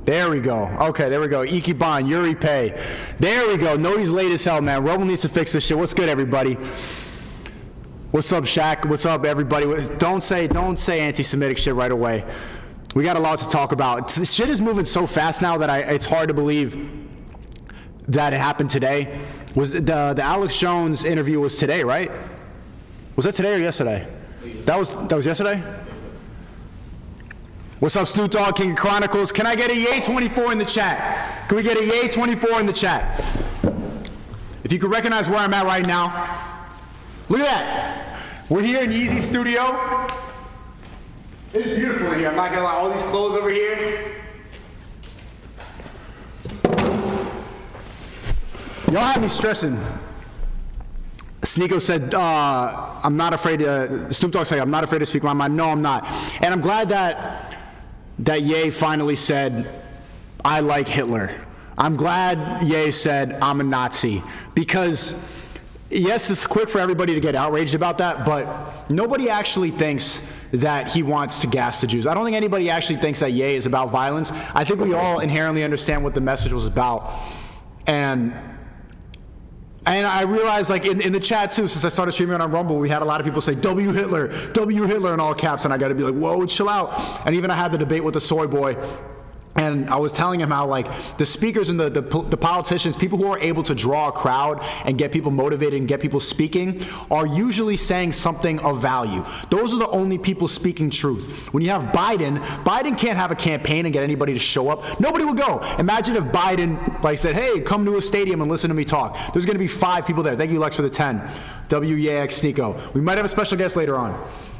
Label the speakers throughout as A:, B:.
A: There we go. Okay, there we go. Ikiban, Yuri Pay. There we go. Nobody's late as hell, man. Rebel needs to fix this shit. What's good, everybody? What's up, Shaq? What's up, everybody? Don't say anti-Semitic shit right away. We got a lot to talk about. Shit is moving so fast now that it's hard to believe that it happened today. Was the Alex Jones interview was today, right? Was that today or yesterday? That was yesterday? What's up, Snoop Dogg, King of Chronicles? Can I get a yay 24 in the chat? Can we get a yay 24 in the chat? If you could recognize where I'm at right now. Look at that. We're here in Yeezy Studio. It's beautiful in here. I'm not gonna lie. All these clothes over here. Y'all have me stressing. SNEAKO said, I'm not afraid to, Snoop Dogg said, I'm not afraid to speak my mind. No, I'm not. And I'm glad that Ye finally said, I like Hitler. I'm glad Ye said, I'm a Nazi. Because, yes, it's quick for everybody to get outraged about that, but nobody actually thinks that he wants to gas the Jews. I don't think anybody actually thinks that Ye is about violence. I think we all inherently understand what the message was about. And I realized, like, in the chat, too, since I started streaming on Rumble, we had a lot of people say, W Hitler in all caps, and I got to be like, whoa, chill out. And even I had the debate with the soy boy, and I was telling him how, like, the speakers and the politicians, people who are able to draw a crowd and get people motivated and get people speaking are usually saying something of value. Those are the only people speaking truth. When you have Biden can't have a campaign and get anybody to show up. Nobody would go. Imagine if Biden, like, said, hey, come to a stadium and listen to me talk. There's going to be 5 people there. Thank you, Lex, for the 10. WEAX SNEAKO. We might have a special guest later on.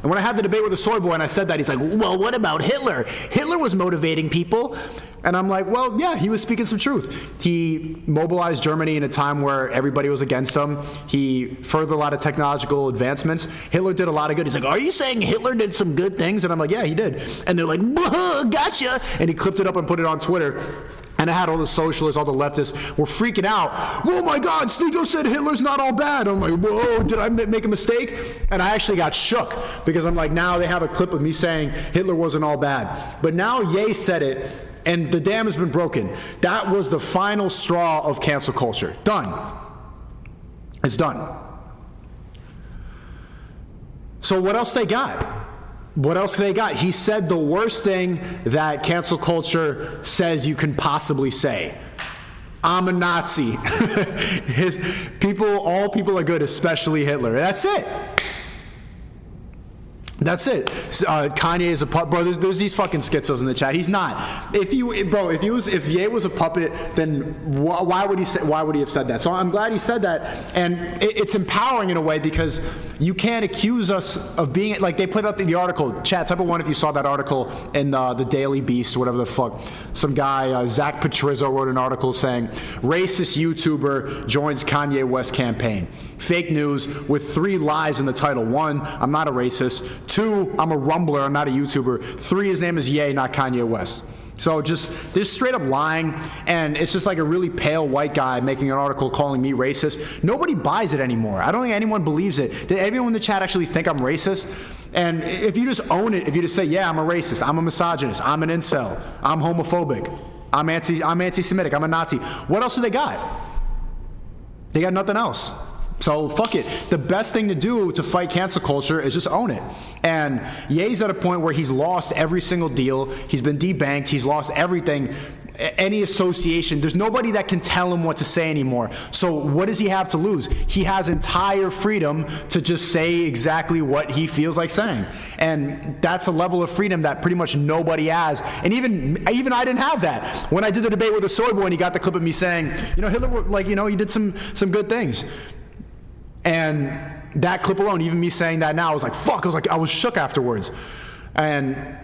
A: And when I had the debate with the soy boy and I said that, he's like, well, what about Hitler? Hitler was motivating people. And I'm like, well, yeah, he was speaking some truth. He mobilized Germany in a time where everybody was against him. He furthered a lot of technological advancements. Hitler did a lot of good. He's like, are you saying Hitler did some good things? And I'm like, yeah, he did. And they're like, gotcha. And he clipped it up and put it on Twitter. And I had all the socialists, all the leftists were freaking out. Oh my God, SNEAKO said Hitler's not all bad. I'm like, whoa, did I make a mistake? And I actually got shook because I'm like, now they have a clip of me saying Hitler wasn't all bad. But now Ye said it, and the dam has been broken. That was the final straw of cancel culture. Done. It's done. So what else they got? What else they got? He said the worst thing that cancel culture says you can possibly say. I'm a Nazi. All people are good, especially Hitler. That's it. That's it. Kanye is a puppet. Bro, there's these fucking schizos in the chat. He's not. If Ye was a puppet, then why would he have said that? So I'm glad he said that, and it's empowering in a way because you can't accuse us of being like they put up in the article. Chat, type of one if you saw that article in the Daily Beast or whatever the fuck. Some guy, Zach Patrizzo, wrote an article saying racist YouTuber joins Kanye West campaign. Fake news with 3 lies in the title. 1, I'm not a racist. 2, I'm a rumbler, I'm not a YouTuber. 3, his name is Ye, not Kanye West. So they're straight up lying, and it's just like a really pale white guy making an article calling me racist. Nobody buys it anymore. I don't think anyone believes it. Did everyone in the chat actually think I'm racist? And if you just own it, if you just say, yeah, I'm a racist, I'm a misogynist, I'm an incel, I'm homophobic, I'm anti-Semitic, I'm a Nazi, what else do they got? They got nothing else. So fuck it. The best thing to do to fight cancel culture is just own it. And Ye's at a point where he's lost every single deal. He's been debanked. He's lost everything, any association. There's nobody that can tell him what to say anymore. So what does he have to lose? He has entire freedom to just say exactly what he feels like saying. And that's a level of freedom that pretty much nobody has. And even I didn't have that. When I did the debate with the soy boy and he got the clip of me saying, Hitler, like, he did some good things. And that clip alone, even me saying that now, I was like, fuck, I was shook afterwards. And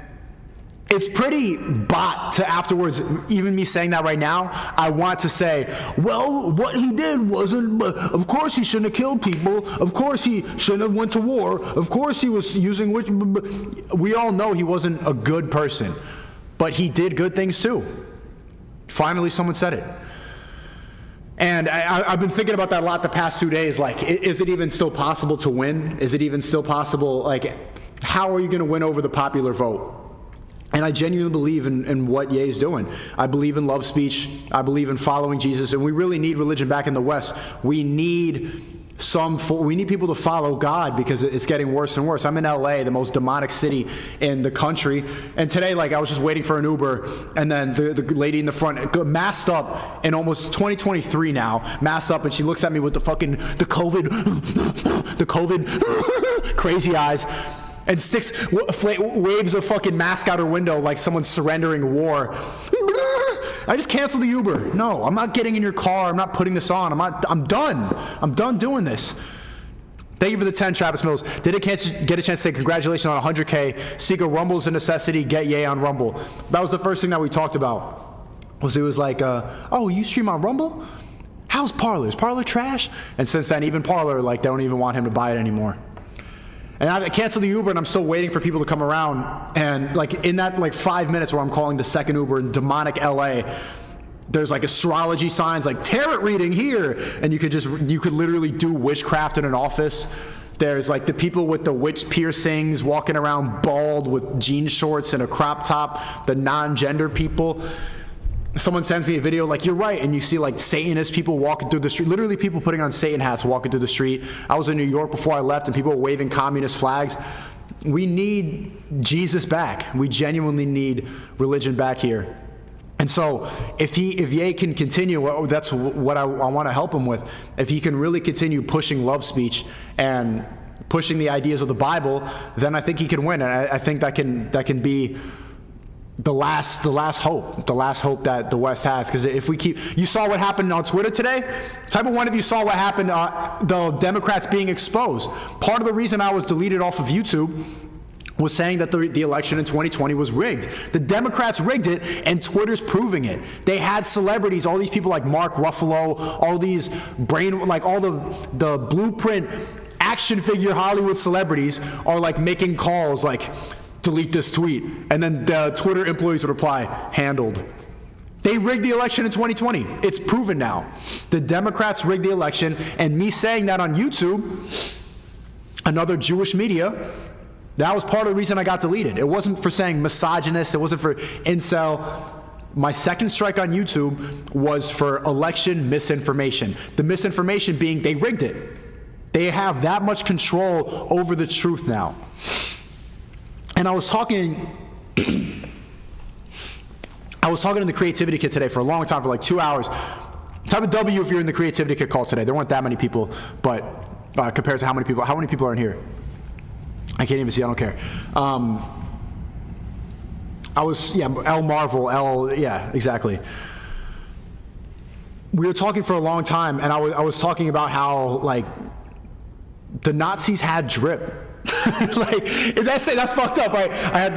A: it's pretty bot to afterwards, even me saying that right now, I want to say, well, what he did wasn't, but of course he shouldn't have killed people. Of course he shouldn't have went to war. Of course he was using, we all know he wasn't a good person, but he did good things too. Finally, someone said it. And I've been thinking about that a lot the past 2 days. Like, is it even still possible to win? Is it even still possible? Like, how are you going to win over the popular vote? And I genuinely believe in what Ye's doing. I believe in love speech. I believe in following Jesus. And we really need religion back in the West. We need people to follow God because it's getting worse and worse. I'm in LA, the most demonic city in the country. And today, like, I was just waiting for an Uber, and then the lady in the front, masked up, in almost 2023 now, masked up, and she looks at me with the COVID crazy eyes, and sticks waves a fucking mask out her window like someone's surrendering war. I just canceled the Uber. No, I'm not getting in your car. I'm not putting this on. I'm done. I'm done doing this. Thank you for the 10, Travis Mills. Did get a chance to say congratulations on 100K. STICKO, Rumble's a necessity. Get Ye on Rumble. That was the first thing that we talked about. It was like, oh, you stream on Rumble? How's Parler? Is Parler trash? And since then, even Parler, like, they don't even want him to buy it anymore. And I canceled the Uber, and I'm still waiting for people to come around. And like in that like 5 minutes where I'm calling the second Uber in demonic LA, there's like astrology signs like tarot reading here, and you could literally do witchcraft in an office. There's like the people with the witch piercings walking around bald with jean shorts and a crop top, the non-gender people. Someone sends me a video like, you're right, and you see like Satanist people walking through the street, literally people putting on Satan hats walking through the street. I was in New York before I left, and people were waving communist flags. We need Jesus back. We genuinely need religion back here. And so if Ye can continue, that's what I want to help him with. If he can really continue pushing love speech and pushing the ideas of the Bible, then I think he can win. And I think that can be the last hope that the West has. Because if we you saw what happened on Twitter today. Type of one of you saw what happened, the Democrats being exposed. Part of the reason I was deleted off of YouTube was saying that the election in 2020 was rigged. The Democrats rigged it, and Twitter's proving it. They had celebrities, all these people like Mark Ruffalo, all these all the blueprint action figure Hollywood celebrities are like making calls like, delete this tweet, and then the Twitter employees would reply, handled. They rigged the election in 2020. It's proven now. The Democrats rigged the election, and me saying that on YouTube, another Jewish media, that was part of the reason I got deleted. It wasn't for saying misogynist, it wasn't for incel. My second strike on YouTube was for election misinformation. The misinformation being they rigged it. They have that much control over the truth now. And I was talking in the Creativity Kit today for a long time, for like 2 hours. Type of W if you're in the Creativity Kit call today. There weren't that many people, but compared to how many people are in here? I can't even see, I don't care. L Marvel, yeah, exactly. We were talking for a long time, and I was talking about how, like, the Nazis had drip. Like, that's fucked up, right?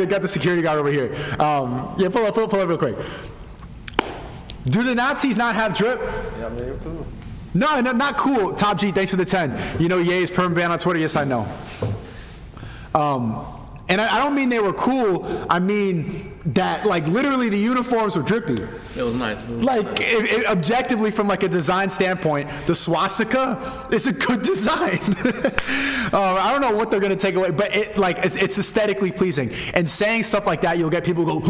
A: Got the security guard over here. Yeah, pull up real quick. Do the Nazis not have drip?
B: Yeah, I mean, they're cool.
A: No, not cool. Top G, thanks for the 10. You know Ye is perm banned on Twitter? Yes, I know. And I don't mean they were cool. I mean that, like, literally the uniforms were drippy.
B: It was nice.
A: Like, objectively, from like a design standpoint, the swastika is a good design. I don't know what they're gonna take away, but it's aesthetically pleasing. And saying stuff like that, you'll get people go.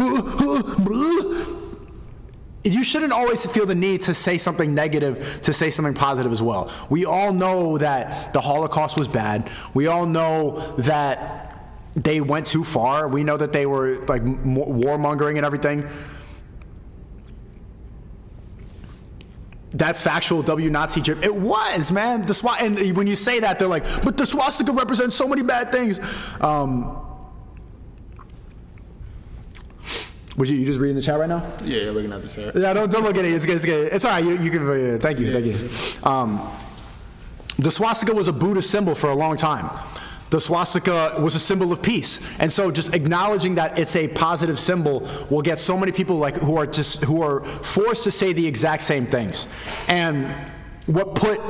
A: You shouldn't always feel the need to say something negative to say something positive as well. We all know that the Holocaust was bad. We all know that they went too far. We know that they were like warmongering and everything. That's factual Nazi drip. It was, man. And when you say that, they're like, but the swastika represents so many bad things. You just reading the chat right now?
B: Yeah, looking at the chat.
A: Yeah, don't look at it. It's good. It's all right. You can. Thank you. The swastika was a Buddhist symbol for a long time. The swastika was a symbol of peace, and so just acknowledging that it's a positive symbol will get so many people who are forced to say the exact same things. And what put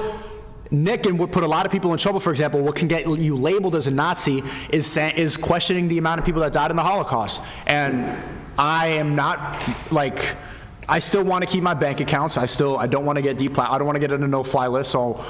A: Nick and what put a lot of people in trouble, for example, what can get you labeled as a Nazi is questioning the amount of people that died in the Holocaust. And I am not like, I still want to keep my bank accounts. I don't want to get I don't want to get on a no-fly list. So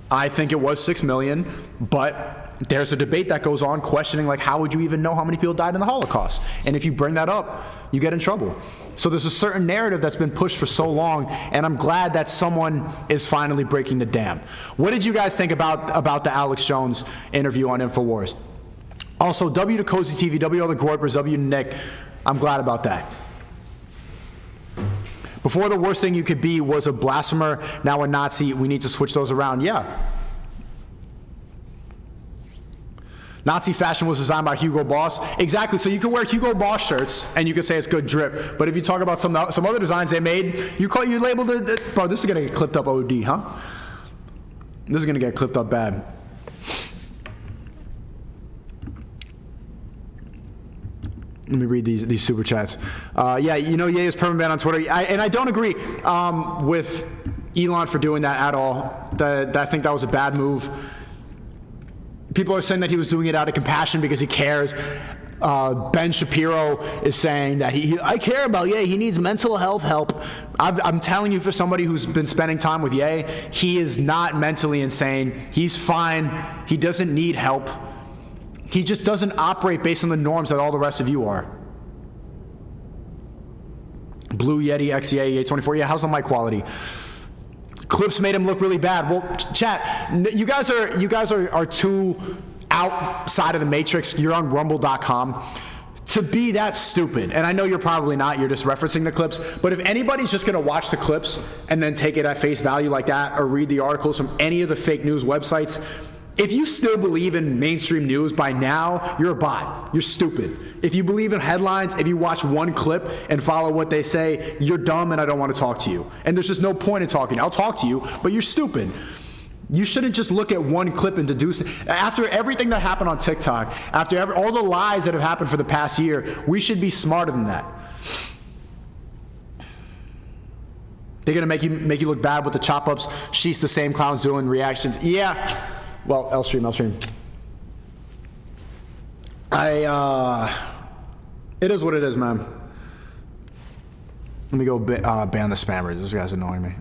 A: I think it was 6 million, but there's a debate that goes on questioning, like, how would you even know how many people died in the Holocaust? And if you bring that up, you get in trouble. So there's a certain narrative that's been pushed for so long, and I'm glad that someone is finally breaking the dam. What did you guys think about the Alex Jones interview on InfoWars? Also, W to Cozy TV, W to all the Groypers, W to Nick. I'm glad about that. Before, the worst thing you could be was a blasphemer, now a Nazi. We need to switch those around. Yeah. Nazi fashion was designed by Hugo Boss. Exactly. So you can wear Hugo Boss shirts and you can say it's good drip. But if you talk about some other designs they made, you labeled it. Bro, this is gonna get clipped up OD, huh? This is gonna get clipped up bad. Let me read these super chats. Yeah, you know, Ye is permanent on Twitter, and I don't agree with Elon for doing that at all. I think that was a bad move. People are saying that he was doing it out of compassion because he cares. Ben Shapiro is saying that I care about Ye. He needs mental health help. I'm telling you, for somebody who's been spending time with Ye, he is not mentally insane. He's fine. He doesn't need help. He just doesn't operate based on the norms that all the rest of you are. Blue Yeti XEA 24. Yeah, how's the mic quality? Clips made him look really bad. Well, chat, you guys are too outside of the matrix. You're on rumble.com to be that stupid. And I know you're probably not. You're just referencing the clips. But if anybody's just going to watch the clips and then take it at face value like that, or read the articles from any of the fake news websites, if you still believe in mainstream news by now, you're a bot. You're stupid. If you believe in headlines, if you watch one clip and follow what they say, you're dumb and I don't want to talk to you. And there's just no point in talking. I'll talk to you, but you're stupid. You shouldn't just look at one clip and deduce it. After everything that happened on TikTok, after all the lies that have happened for the past year, we should be smarter than that. They're gonna make you look bad with the chop ups. She's the same clowns doing reactions. Yeah. Well, I'll stream. It is what it is, man. Let me go ban the spammers. This guy's annoying me.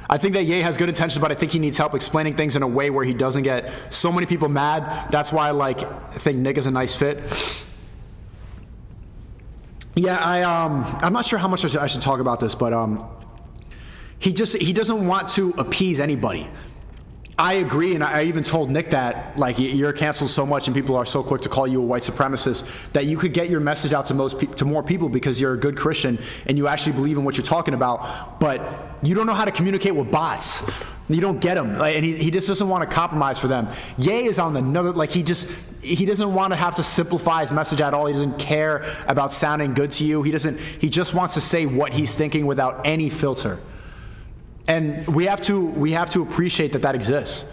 A: I think that Ye has good intentions, but I think he needs help explaining things in a way where he doesn't get so many people mad. That's why I think Nick is a nice fit. Yeah, I'm not sure how much I should talk about this, but he doesn't want to appease anybody. I agree, and I even told Nick that, like, you're canceled so much and people are so quick to call you a white supremacist that you could get your message out to more people because you're a good Christian and you actually believe in what you're talking about, but you don't know how to communicate with bots. You don't get them, and he just doesn't want to compromise for them. Ye is on another, like, he doesn't want to have to simplify his message at all. He doesn't care about sounding good to you. He just wants to say what he's thinking without any filter. And we have to appreciate that exists.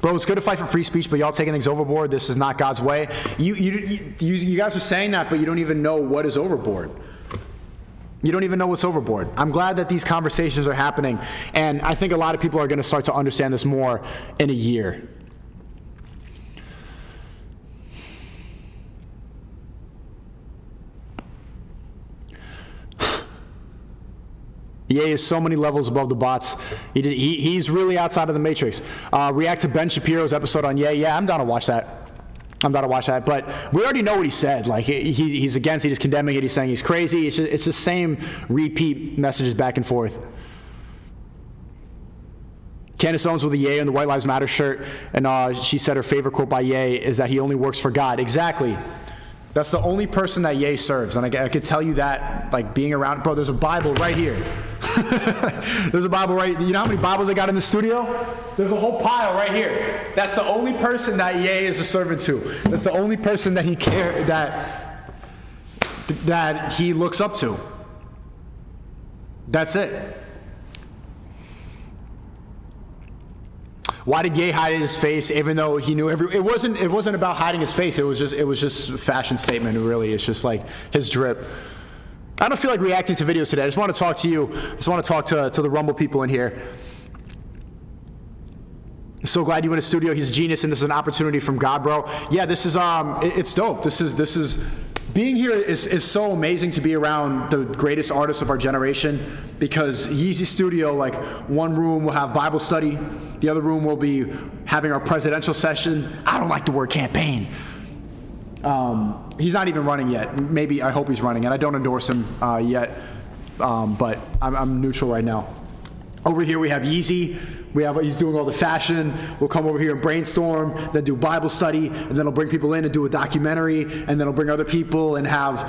A: Bro, it's good to fight for free speech, but y'all taking things overboard. This is not God's way. You guys are saying that, but you don't even know what is overboard. You don't even know what's overboard. I'm glad that these conversations are happening, and I think a lot of people are going to start to understand this more in a year. Ye is so many levels above the bots. He's really outside of the matrix. React to Ben Shapiro's episode on Ye. Yeah, I'm down to watch that. But we already know what he said. Like, he's against it. He's condemning it. He's saying he's crazy. It's the same repeat messages back and forth. Candace Owens with a Ye and the White Lives Matter shirt, and she said her favorite quote by Ye is that he only works for God. Exactly. That's the only person that Ye serves, and I could tell you that, like, being around. Bro, there's a Bible right here. There's a Bible right. You know how many Bibles I got in the studio? There's a whole pile right here. That's the only person that Ye is a servant to. That's the only person that that he looks up to. That's it. Why did Ye hide his face, even though he knew it wasn't about hiding his face. It was just a fashion statement. Really, it's just like his drip. I don't feel like reacting to videos today. I just want to talk to you. I just want to talk to the Rumble people in here. So glad you in the studio. He's a genius, and this is an opportunity from God, bro. Yeah, this is it's dope. This is being here is so amazing to be around the greatest artists of our generation, because Yeezy Studio, like, one room will have Bible study, the other room will be having our presidential session. I don't like the word campaign. He's not even running yet. Maybe, I hope he's running, and I don't endorse him yet, but I'm neutral right now. Over here we have Yeezy. He's doing all the fashion. We'll come over here and brainstorm, then do Bible study, and then I'll bring people in and do a documentary, and then I'll bring other people and have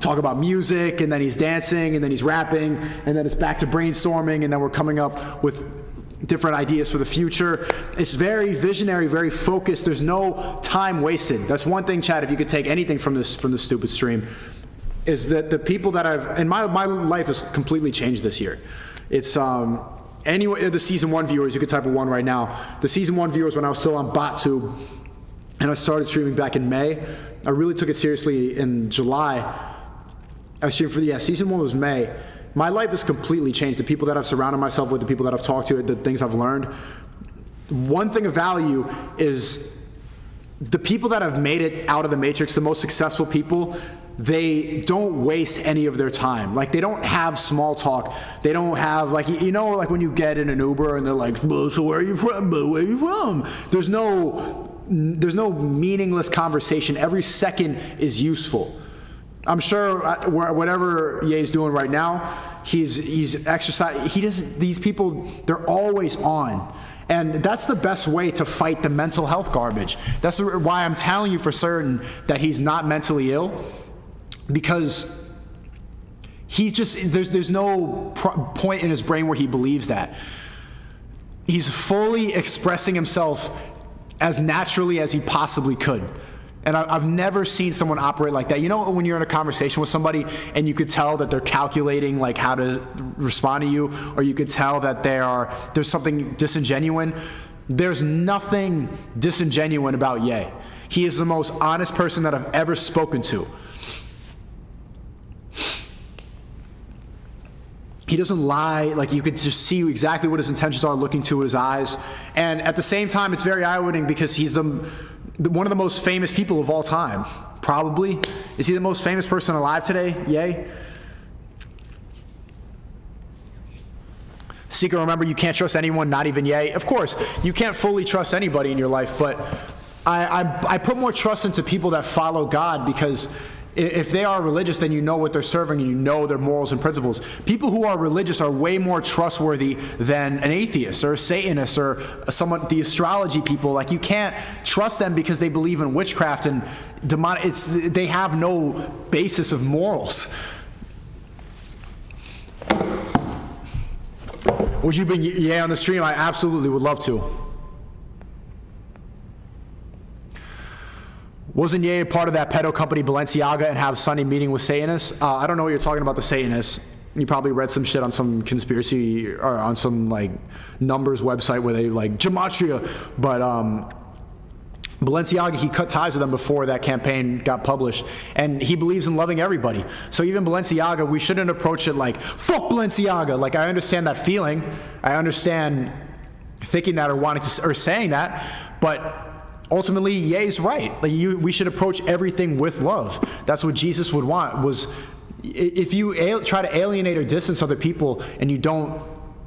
A: talk about music, and then he's dancing, and then he's rapping, and then it's back to brainstorming, and then we're coming up with different ideas for the future. It's very visionary, very focused. There's no time wasted. That's one thing, Chad, if you could take anything from this stupid stream, is that the people that and my life has completely changed this year. It's anyway, the season 1 viewers, you could type a 1 right now. The season 1 viewers, when I was still on BotTube and I started streaming back in May, I really took it seriously in July. I streamed for, season 1 was May. My life has completely changed. The people that I've surrounded myself with, the people that I've talked to, the things I've learned. One thing of value is the people that have made it out of the matrix, the most successful people, they don't waste any of their time. Like, they don't have small talk. They don't have, like, like when you get in an Uber and they're like, well, so where are you from? But where are you from? There's no meaningless conversation. Every second is useful. I'm sure whatever Ye's doing right now, he's exercising. These people, they're always on. And that's the best way to fight the mental health garbage. That's why I'm telling you for certain that he's not mentally ill, because he's just, there's no point in his brain where he believes that. He's fully expressing himself as naturally as he possibly could. And I've never seen someone operate like that. You know, when you're in a conversation with somebody and you could tell that they're calculating like how to respond to you, or you could tell that there's something disingenuine. There's nothing disingenuine about Ye. He is the most honest person that I've ever spoken to. He doesn't lie. Like, you could just see exactly what his intentions are looking to his eyes. And at the same time, it's very eye-opening because he's one of the most famous people of all time. Probably. Is he the most famous person alive today? Ye? SNEAKO, remember, you can't trust anyone, not even Ye. Of course, you can't fully trust anybody in your life, but I put more trust into people that follow God, because if they are religious, then you know what they're serving and you know their morals and principles. People who are religious are way more trustworthy than an atheist or a Satanist or the astrology people. Like, you can't trust them because they believe in witchcraft and demonic. They have no basis of morals. Would you bring Ye on the stream? I absolutely would love to. Wasn't Ye a part of that pedo company Balenciaga and have Sunday meeting with Satanists? I don't know what you're talking about, the Satanists. You probably read some shit on some conspiracy or on some like numbers website where they like gematria. But Balenciaga, he cut ties with them before that campaign got published, and he believes in loving everybody. So even Balenciaga, we shouldn't approach it like, fuck Balenciaga. Like, I understand that feeling. I understand thinking that or wanting to, or saying that, but ultimately, Ye's right. Like, we should approach everything with love. That's what Jesus would want. Was if you try to alienate or distance other people and you don't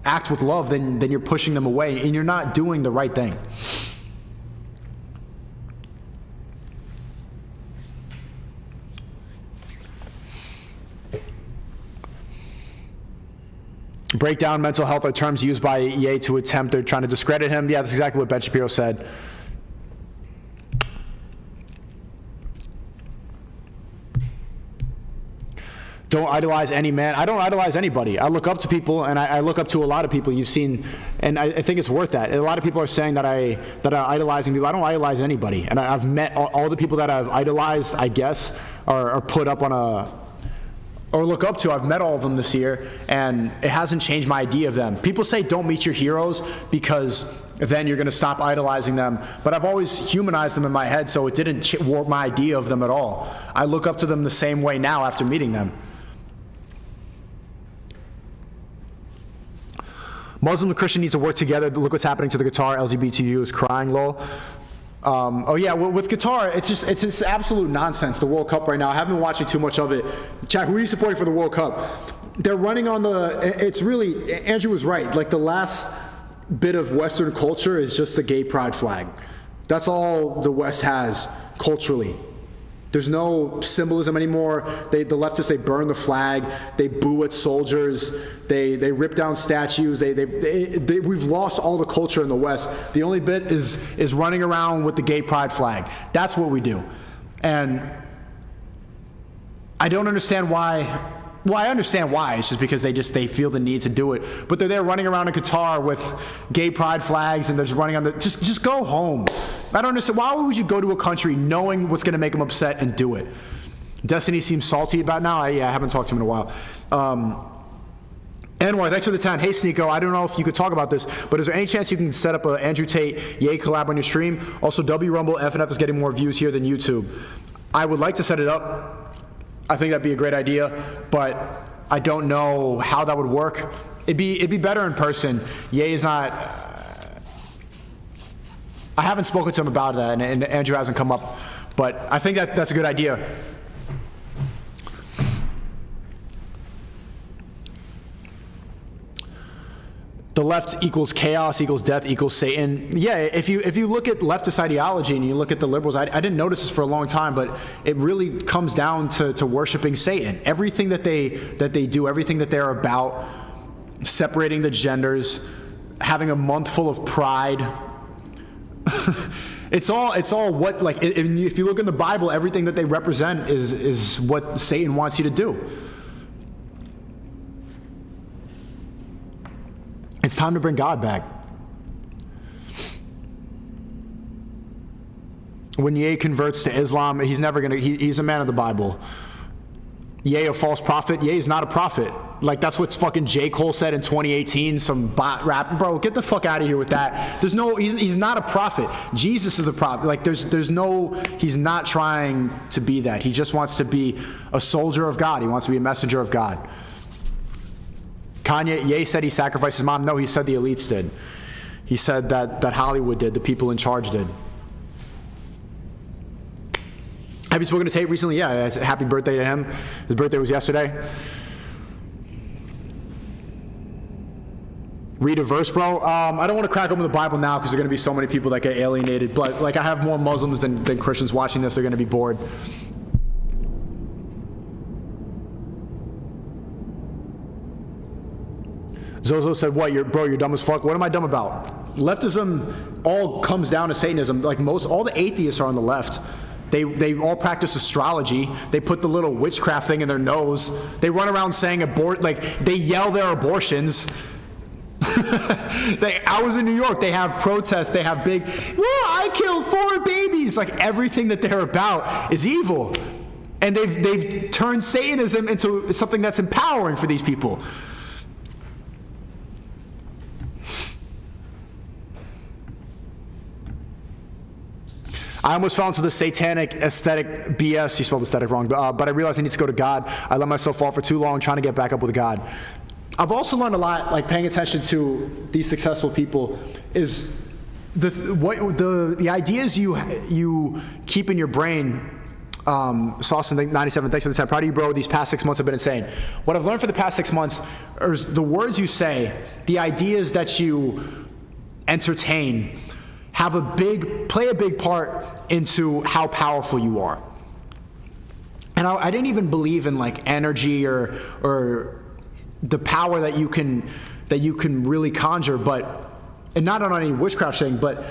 A: act with love, then you're pushing them away and you're not doing the right thing. Break down mental health are terms used by Ye to attempt, they're trying to discredit him. Yeah, that's exactly what Ben Shapiro said. Don't idolize any man. I don't idolize anybody. I look up to people, and I look up to a lot of people you've seen, and I think it's worth that. A lot of people are saying that I'm idolizing people. I don't idolize anybody, and I've met all the people that I've idolized, I guess, or put up on or look up to. I've met all of them this year, and it hasn't changed my idea of them. People say don't meet your heroes because then you're going to stop idolizing them. But I've always humanized them in my head, so it didn't warp my idea of them at all. I look up to them the same way now after meeting them. Muslim and Christian need to work together. Look what's happening to the guitar. LGBTQ is crying, lol. Oh yeah, well, with Qatar, it's just absolute nonsense. The World Cup right now. I haven't been watching too much of it. Chad, who are you supporting for the World Cup? They're running on it's really, Andrew was right. Like the last bit of Western culture is just the gay pride flag. That's all the West has culturally. There's no symbolism anymore. The leftists, they burn the flag. They boo at soldiers. They rip down statues. We've lost all the culture in the West. The only bit is running around with the gay pride flag. That's what we do. And I don't understand why. Well, I understand why. It's just because they feel the need to do it. But they're there running around in Qatar with gay pride flags, and they're just running on the. Just go home. I don't understand. Why would you go to a country knowing what's going to make them upset and do it? Destiny seems salty about it now. I haven't talked to him in a while. Anwar, thanks for the 10. Hey, SNEAKO, I don't know if you could talk about this, but is there any chance you can set up a Andrew Tate Ye collab on your stream? Also, W Rumble FNF is getting more views here than YouTube. I would like to set it up. I think that'd be a great idea, but I don't know how that would work. It'd be better in person. Ye is not. I haven't spoken to him about that, and Andrew hasn't come up, but I think that's a good idea. The left equals chaos equals death equals Satan. Yeah, if you look at leftist ideology and you look at the liberals, I didn't notice this for a long time, but it really comes down to worshiping Satan. Everything that they do, everything that they're about, separating the genders, having a month full of pride. It's all what, like, if you look in the Bible, everything that they represent is what Satan wants you to do. It's time to bring God back. When Ye converts to Islam, he's never gonna. He's a man of the Bible. Ye a false prophet? Ye is not a prophet. Like that's what fucking J. Cole said in 2018. Some bot rap, bro. Get the fuck out of here with that. There's no. He's not a prophet. Jesus is a prophet. Like there's no. He's not trying to be that. He just wants to be a soldier of God. He wants to be a messenger of God. Kanye, Ye said he sacrificed his mom. No, he said the elites did. He said that Hollywood did, the people in charge did. Have you spoken to Tate recently? Yeah, happy birthday to him. His birthday was yesterday. Read a verse, bro. I don't want to crack open the Bible now because there are going to be so many people that get alienated. But like I have more Muslims than Christians watching this. They're going to be bored. Zozo said, what, you're dumb as fuck? What am I dumb about? Leftism all comes down to Satanism. Like all the atheists are on the left. They all practice astrology. They put the little witchcraft thing in their nose. They run around saying they yell their abortions. I was in New York. They have protests. They have big, well, I killed 4 babies. Like everything that they're about is evil. And they've turned Satanism into something that's empowering for these people. I almost fell into the satanic aesthetic BS. You spelled aesthetic wrong, but I realized I need to go to God. I let myself fall for too long trying to get back up with God. I've also learned a lot, like paying attention to these successful people, is the ideas you keep in your brain. Saucin 97, thanks for the time. Proud of you, bro. These past 6 months have been insane. What I've learned for the past 6 months is the words you say, the ideas that you entertain, play a big part into how powerful you are. And I didn't even believe in like energy or the power that you can really conjure, and not on any witchcraft thing, but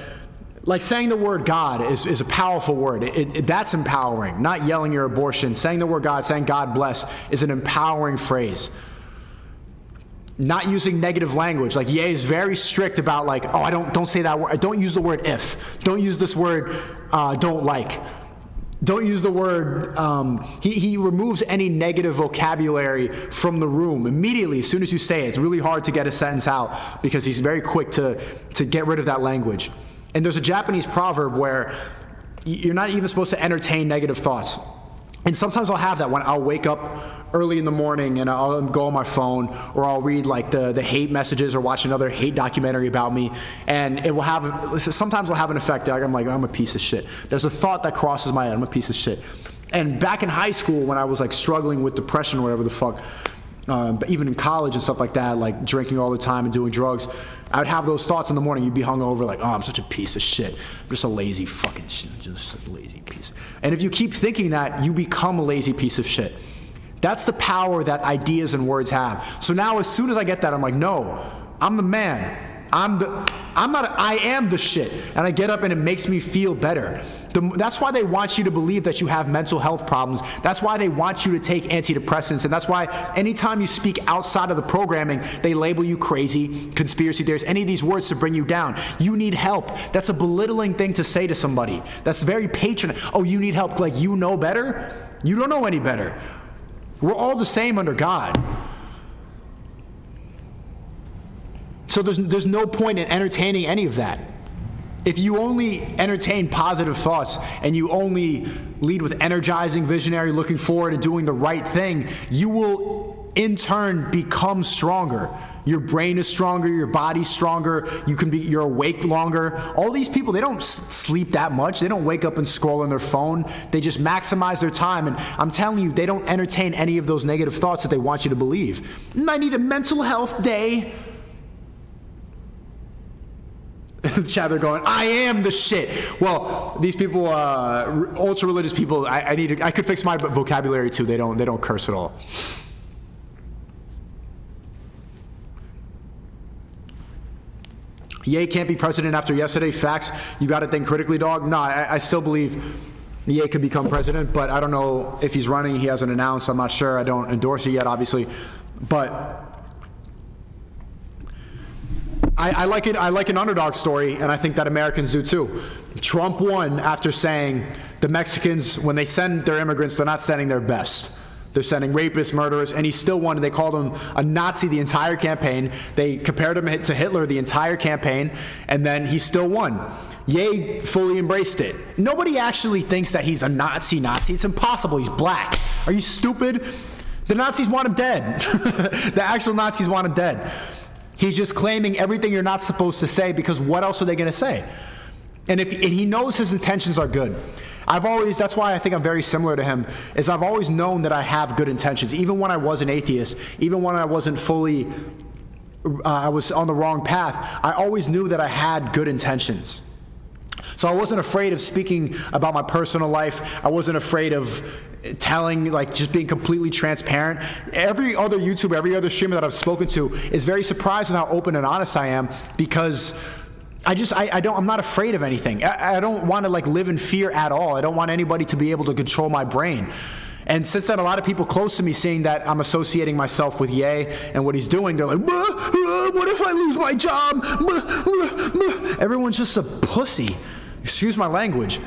A: like saying the word God is a powerful word. That's empowering. Not yelling your abortion. Saying the word God, saying God bless is an empowering phrase. Not using negative language. Like Ye is very strict about like, oh, don't say that word. Don't use the word if. Don't use this word don't like. Don't use the word, he removes any negative vocabulary from the room immediately as soon as you say it. It's really hard to get a sentence out because he's very quick to get rid of that language. And there's a Japanese proverb where you're not even supposed to entertain negative thoughts. And sometimes I'll have that when I'll wake up early in the morning and I'll go on my phone, or I'll read like the hate messages or watch another hate documentary about me, and it will have, sometimes will have an effect. Like I'm like, I'm a piece of shit. There's a thought that crosses my head, I'm a piece of shit. And back in high school when I was like struggling with depression or whatever the fuck, but even in college and stuff like that, like drinking all the time and doing drugs, I would have those thoughts in the morning. You'd be hungover like, oh, I'm such a piece of shit. I'm just a lazy fucking shit. Just a lazy piece. And if you keep thinking that, you become a lazy piece of shit. That's the power that ideas and words have. So now as soon as I get that, I'm like, no, I'm the man. I am the shit. And I get up and it makes me feel better. That's why they want you to believe that you have mental health problems. That's why they want you to take antidepressants. And that's why anytime you speak outside of the programming, they label you crazy, conspiracy theorists, any of these words to bring you down. You need help. That's a belittling thing to say to somebody. That's very patronizing. Oh, you need help, like you know better? You don't know any better. We're all the same under God. So there's no point in entertaining any of that. If you only entertain positive thoughts and you only lead with energizing, visionary, looking forward and doing the right thing, you will in turn become stronger. Your brain is stronger, your body's stronger, you're awake longer. All these people, they don't sleep that much. They don't wake up and scroll on their phone. They just maximize their time. And I'm telling you, they don't entertain any of those negative thoughts that they want you to believe. I need a mental health day. In the chat, they're going, I am the shit. Well, these people, ultra religious people, I could fix my vocabulary too. They don't curse at all. Ye can't be president after yesterday. Facts. You got to think critically, dog. No, I still believe Ye could become president, but I don't know if he's running. He hasn't announced. I'm not sure. I don't endorse it yet, obviously, but. I like it. I like an underdog story, and I think that Americans do too. Trump won after saying the Mexicans, when they send their immigrants, they're not sending their best. They're sending rapists, murderers, and he still won. They called him a Nazi the entire campaign. They compared him to Hitler the entire campaign, and then he still won. Ye fully embraced it. Nobody actually thinks that he's a Nazi. It's impossible. He's black. Are you stupid? The Nazis want him dead. The actual Nazis want him dead. He's just claiming everything you're not supposed to say, because what else are they going to say? And he knows his intentions are good. That's why I think I'm very similar to him, is I've always known that I have good intentions. Even when I was an atheist, even when I wasn't fully, I was on the wrong path, I always knew that I had good intentions. So I wasn't afraid of speaking about my personal life. I wasn't afraid of telling, like, just being completely transparent. Every other YouTuber, every other streamer that I've spoken to is very surprised with how open and honest I am, because I'm not afraid of anything. I don't want to like live in fear at all. I don't want anybody to be able to control my brain. And since then, a lot of people close to me seeing that I'm associating myself with Ye and what he's doing, they're like, what if I lose my job? Everyone's just a pussy. Excuse my language.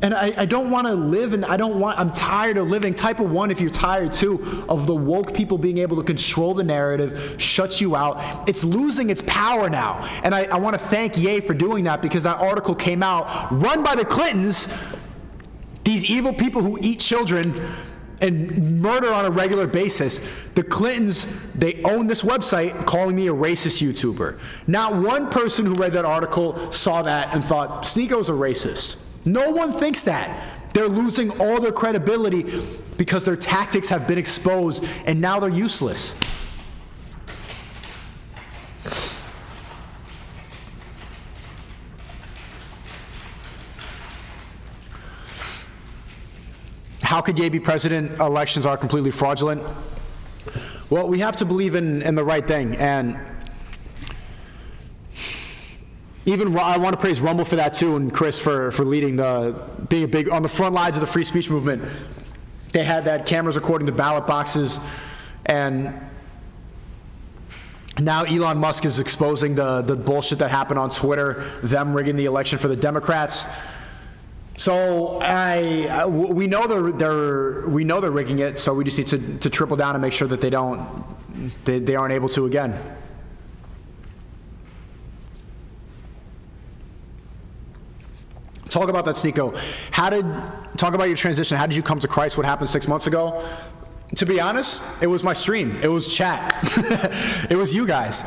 A: And I don't want to live, and I'm tired of living. Type of 1, if you're tired too, of the woke people being able to control the narrative, shut you out. It's losing its power now. And I want to thank Ye for doing that, because that article came out, run by the Clintons, these evil people who eat children and murder on a regular basis. The Clintons, they own this website calling me a racist YouTuber. Not one person who read that article saw that and thought, SNEAKO's a racist. No one thinks that. They're losing all their credibility because their tactics have been exposed and now they're useless. How could Ye be president? Elections are completely fraudulent. Well, we have to believe in the right thing, and even I want to praise Rumble for that too, and Chris for leading being a big on the front lines of the free speech movement. They had cameras recording the ballot boxes, and now Elon Musk is exposing the bullshit that happened on Twitter, them rigging the election for the Democrats. So we know they're rigging it. So we just need to triple down and make sure that they aren't able to again. Talk about that, SNEAKO. Talk about your transition. How did you come to Christ? What happened 6 months ago? to be honest, it was my stream. It was chat. It was you guys.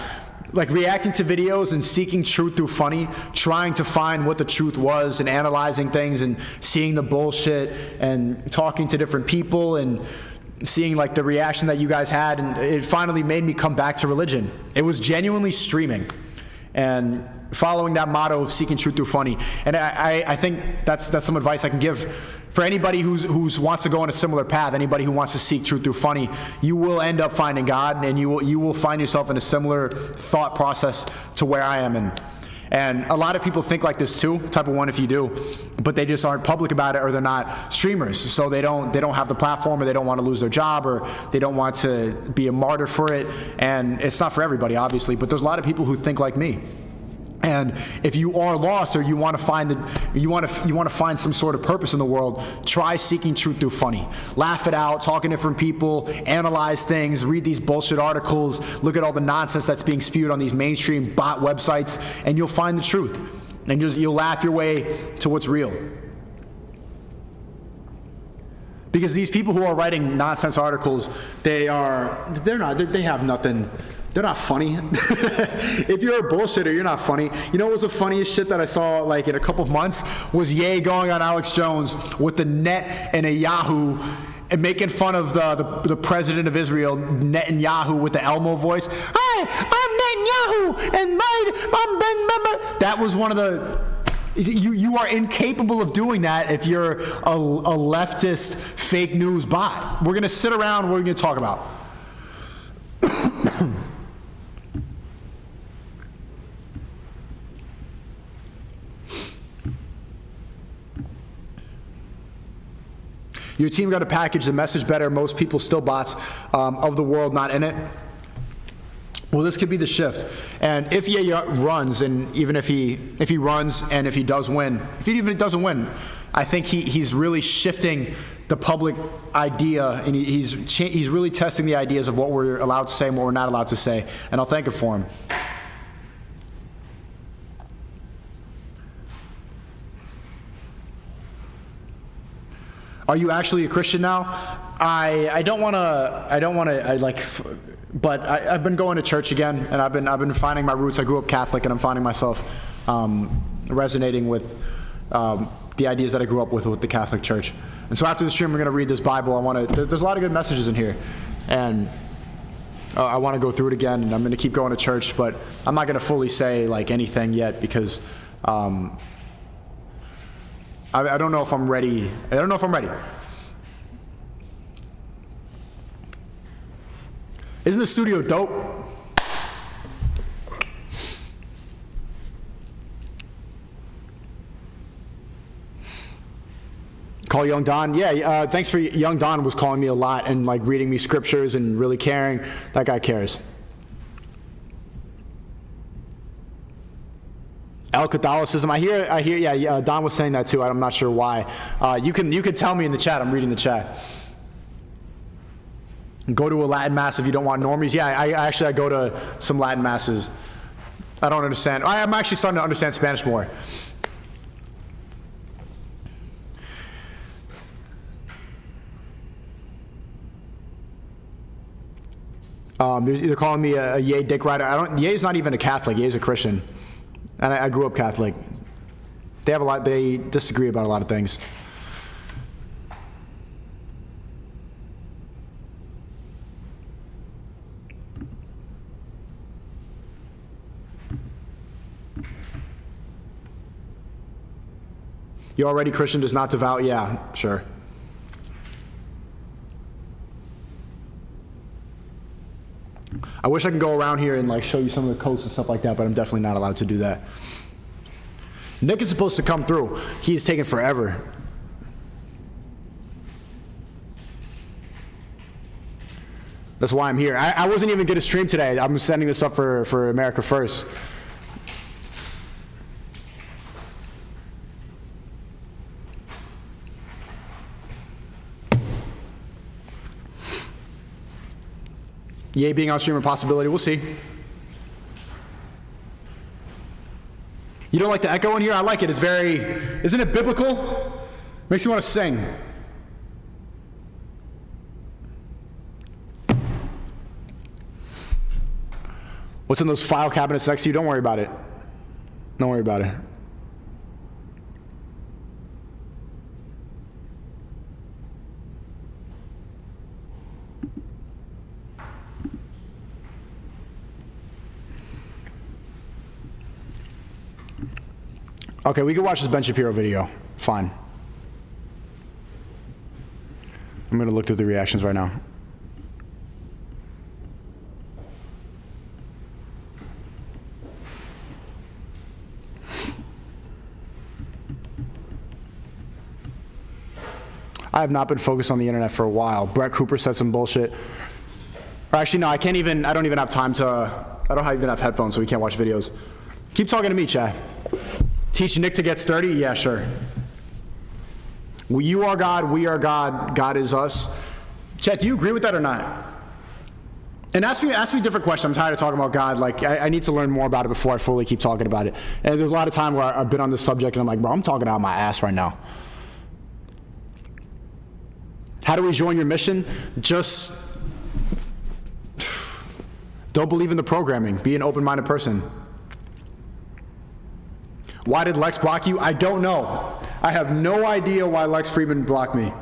A: Like reacting to videos and seeking truth through funny, trying to find what the truth was and analyzing things and seeing the bullshit and talking to different people and seeing like the reaction that you guys had, and it finally made me come back to religion. It was genuinely streaming and following that motto of seeking truth through funny. And I think that's some advice I can give for anybody who's wants to go on a similar path. Anybody who wants to seek truth through funny, you will end up finding God, and you will find yourself in a similar thought process to where I am in. And a lot of people think like this too, type of one if you do, but they just aren't public about it, or they're not streamers, so they don't have the platform, or they don't want to lose their job, or they don't want to be a martyr for it. And it's not for everybody, obviously, but there's a lot of people who think like me. And if you are lost, or you want to find some sort of purpose in the world, try seeking truth through funny. Laugh it out, talk to different people, analyze things, read these bullshit articles, look at all the nonsense that's being spewed on these mainstream bot websites, and you'll find the truth. And you'll laugh your way to what's real. Because these people who are writing nonsense articles, they have nothing. They're not funny. If you're a bullshitter, you're not funny. You know what was the funniest shit that I saw like in a couple of months? Was Ye going on Alex Jones with the net and a Yahoo and making fun of the president of Israel, Netanyahu, with the Elmo voice. Hi, I'm Netanyahu, and that was one of the... You are incapable of doing that if you're a leftist fake news bot. We're going to sit around, what are we going to talk about? Your team got to package the message better. Most people still bots of the world, not in it. Well, this could be the shift. And if Ye runs, and even if he runs, and if he does win, even if he doesn't win, I think he's really shifting the public idea, and he's really testing the ideas of what we're allowed to say and what we're not allowed to say. And I'll thank him for him. Are you actually a Christian now? I don't want to, but I've been going to church again, and I've been finding my roots. I grew up Catholic, and I'm finding myself resonating with the ideas that I grew up with the Catholic Church. And so after the stream, we're going to read this Bible. There's a lot of good messages in here, and I want to go through it again, and I'm going to keep going to church, but I'm not going to fully say like anything yet, because I don't know if I'm ready. I don't know if I'm ready. Isn't the studio dope? Call Young Don? Yeah, thanks for Young Don was calling me a lot and like reading me scriptures and really caring. That guy cares. El Catholicism. I hear. Yeah. Don was saying that too. I'm not sure why. You can tell me in the chat. I'm reading the chat. Go to a Latin mass if you don't want normies. Yeah, I go to some Latin masses. I don't understand. I'm actually starting to understand Spanish more. They're calling me a Ye dick rider. Ye's not even a Catholic. Ye's a Christian. And I grew up Catholic. They disagree about a lot of things. You already Christian, does not devout? Yeah, sure. I wish I could go around here and like show you some of the coats and stuff like that, but I'm definitely not allowed to do that. Nick is supposed to come through. He's taking forever. That's why I'm here. I wasn't even going to stream today. I'm setting this up for America First. Ye being on stream a possibility. We'll see. You don't like the echo in here? I like it. It's very, isn't it biblical? Makes you want to sing. What's in those file cabinets next to you? Don't worry about it. Don't worry about it. Okay, we can watch this Ben Shapiro video. Fine. I'm gonna look through the reactions right now. I have not been focused on the internet for a while. Brett Cooper said some bullshit. Or actually, no, I don't even have time to, I don't even have headphones, so we can't watch videos. Keep talking to me, Chad. Teach Nick to get sturdy? Yeah, sure. Well, you are God, we are God, God is us. Chet, do you agree with that or not? And ask me a different question. I'm tired of talking about God. Like, I need to learn more about it before I fully keep talking about it. And there's a lot of time where I've been on this subject and I'm like, bro, I'm talking out my ass right now. How do we join your mission? Just don't believe in the programming. Be an open-minded person. Why did Lex block you? I don't know. I have no idea why Lex Friedman blocked me.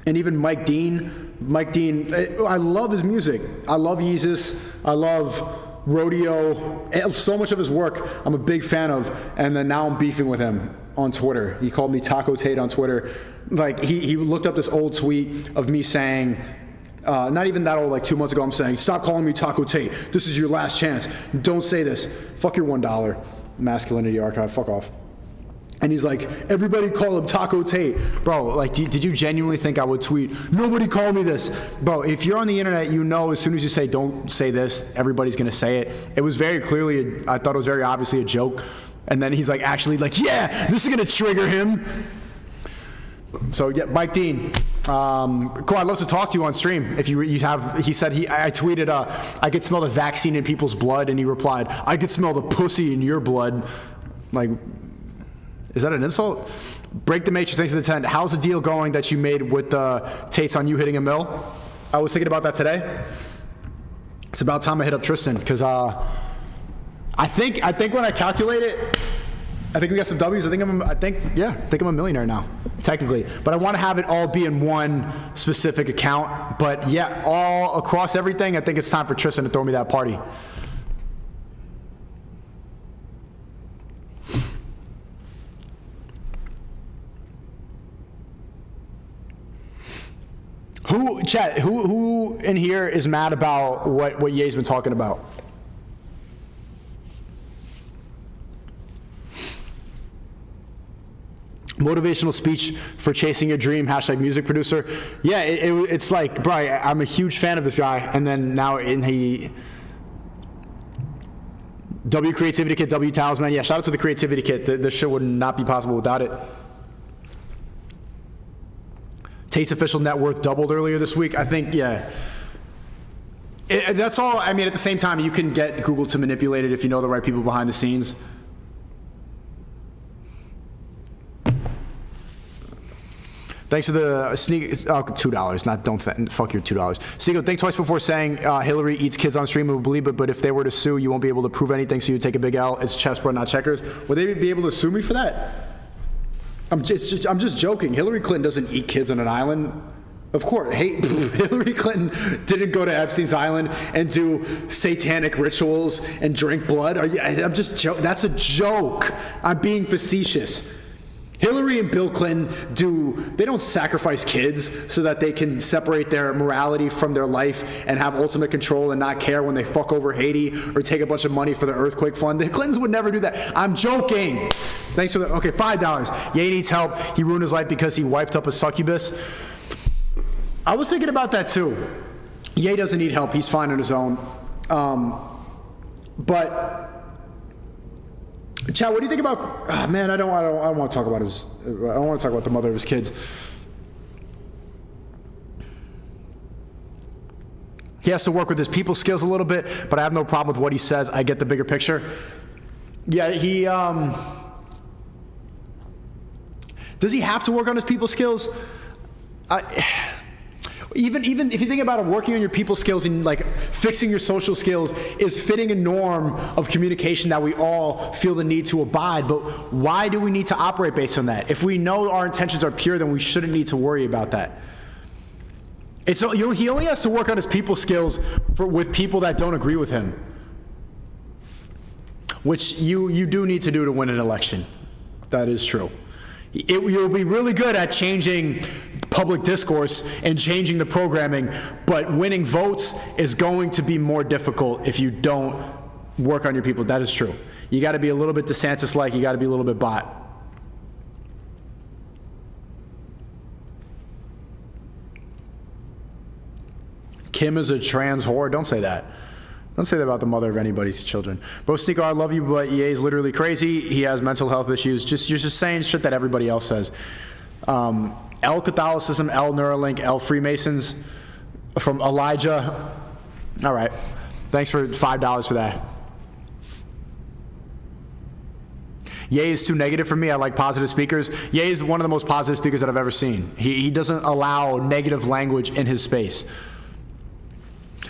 A: And even Mike Dean, I love his music. I love Yeezus. I love Rodeo. So much of his work I'm a big fan of. And then now I'm beefing with him on Twitter. He called me Taco Tate on Twitter. Like, he looked up this old tweet of me saying, not even that old, like 2 months ago, I'm saying, stop calling me Taco Tate. This is your last chance. Don't say this. Fuck your $1 masculinity archive. Fuck off. And he's like, everybody call him Taco Tate. Bro, like, did you genuinely think I would tweet, nobody call me this? Bro, if you're on the internet, you know as soon as you say, don't say this, everybody's going to say it. It was very clearly, I thought it was very obviously a joke. And then he's like, actually, like, yeah, this is going to trigger him. So yeah, Mike Dean, cool. I'd love to talk to you on stream. If you have, he said I tweeted, I could smell the vaccine in people's blood, and he replied, I could smell the pussy in your blood. Like, is that an insult? Break the Matrix, thanks for the 10. How's the deal going that you made with the Tates on you hitting a mill? I was thinking about that today. It's about time I hit up Tristan, because I think when I calculate it, I think we got some W's. I think I'm a millionaire now, technically. But I want to have it all be in one specific account. But yeah, all across everything, I think it's time for Tristan to throw me that party. Who in here is mad about what Ye's been talking about? Motivational speech for chasing your dream, hashtag music producer. Yeah, it's like, bro, I'm a huge fan of this guy, and then now W Creativity Kit, W Talisman. Yeah, shout out to the Creativity Kit. This shit would not be possible without it. Tate's official net worth doubled earlier this week. I think, yeah. That's all. I mean, at the same time, you can get Google to manipulate it if you know the right people behind the scenes. Thanks for the $2. Fuck your $2. SNEAKO, think twice before saying Hillary eats kids on stream and will believe it, but if they were to sue, you won't be able to prove anything, so you take a big L. It's chessboard, not checkers. Would they be able to sue me for that? I'm just joking. Hillary Clinton doesn't eat kids on an island. Of course. Hey, Hillary Clinton didn't go to Epstein's Island and do satanic rituals and drink blood. I'm just joking. That's a joke. I'm being facetious. Hillary and Bill Clinton they don't sacrifice kids so that they can separate their morality from their life and have ultimate control and not care when they fuck over Haiti or take a bunch of money for the earthquake fund. The Clintons would never do that. I'm joking. Thanks for okay, $5. Ye needs help. He ruined his life because he wiped up a succubus. I was thinking about that too. Ye doesn't need help. He's fine on his own. But Chad, what do you think about? Man, I don't want to talk about I don't want to talk about the mother of his kids. He has to work with his people skills a little bit, but I have no problem with what he says. I get the bigger picture. Yeah, he does he have to work on his people skills? Even if you think about it, working on your people skills and like fixing your social skills is fitting a norm of communication that we all feel the need to abide. But why do we need to operate based on that? If we know our intentions are pure, then we shouldn't need to worry about that. He only has to work on his people skills with people that don't agree with him, which you do need to do to win an election. That is true. You'll be really good at changing public discourse and changing the programming, but winning votes is going to be more difficult if you don't work on your people. That is true. You got to be a little bit DeSantis-like. You got to be a little bit bot. Kim is a trans whore. Don't say that. Don't say that about the mother of anybody's children. Bro, SNEAKO, I love you, but EA is literally crazy. He has mental health issues. You're just saying shit that everybody else says. L Catholicism, L Neuralink, L Freemasons from Elijah. All right. Thanks for $5 for that. Ye is too negative for me. I like positive speakers. Ye is one of the most positive speakers that I've ever seen. He doesn't allow negative language in his space.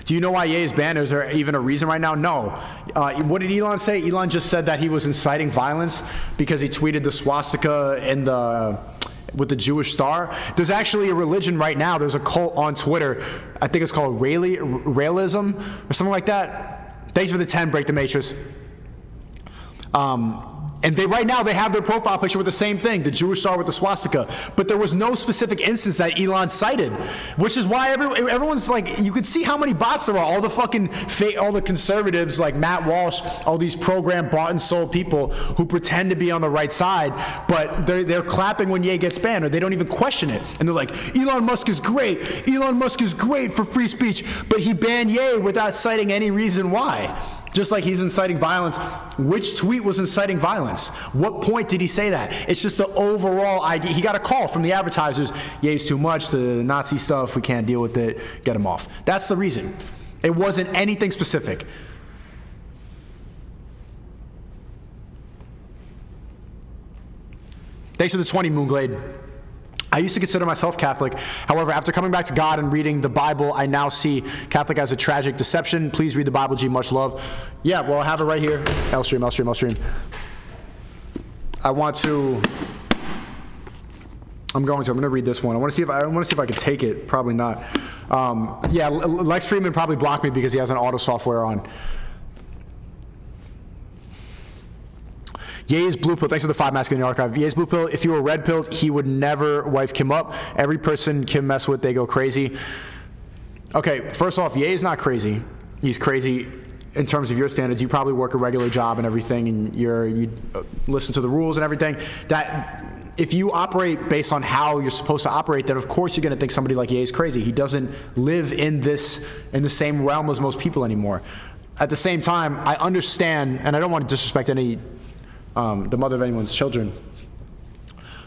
A: Do you know why Ye is banned? Is there even a reason right now? No. What did Elon say? Elon just said that he was inciting violence because he tweeted the swastika with the Jewish star. There's actually a religion right now. There's a cult on Twitter. I think it's called Raelism or something like that. Thanks for the 10, Break the Matrix. And right now they have their profile picture with the same thing, the Jewish star with the swastika. But there was no specific instance that Elon cited, which is why everyone's like, you could see how many bots there are. All the fucking all the conservatives like Matt Walsh, all these programmed, bought and sold people who pretend to be on the right side, but they're clapping when Ye gets banned, or they don't even question it. And they're like, Elon Musk is great. Elon Musk is great for free speech, but he banned Ye without citing any reason why. Just like he's inciting violence. Which tweet was inciting violence? What point did he say that? It's just the overall idea. He got a call from the advertisers. Ye's too much, the Nazi stuff, we can't deal with it, get him off. That's the reason. It wasn't anything specific. Thanks for the 20, Moonglade. I used to consider myself Catholic. However, after coming back to God and reading the Bible, I now see Catholic as a tragic deception. Please read the Bible, G. Much love. Yeah, well, I have it right here. L-stream. I'm going to read this one. I want to see if I can take it. Probably not. Yeah, Lex Friedman probably blocked me because he has an auto software on. Ye's blue pill, thanks for the 5 masculine archive. Ye's blue pill, if you were red pilled, he would never wife Kim up. Every person Kim mess with, they go crazy. Okay, first off, Ye is not crazy. He's crazy in terms of your standards. You probably work a regular job and everything, and you listen to the rules and everything. That if you operate based on how you're supposed to operate, then of course you're going to think somebody like Ye is crazy. He doesn't live in the same realm as most people anymore. At the same time, I understand, and I don't want to disrespect the mother of anyone's children,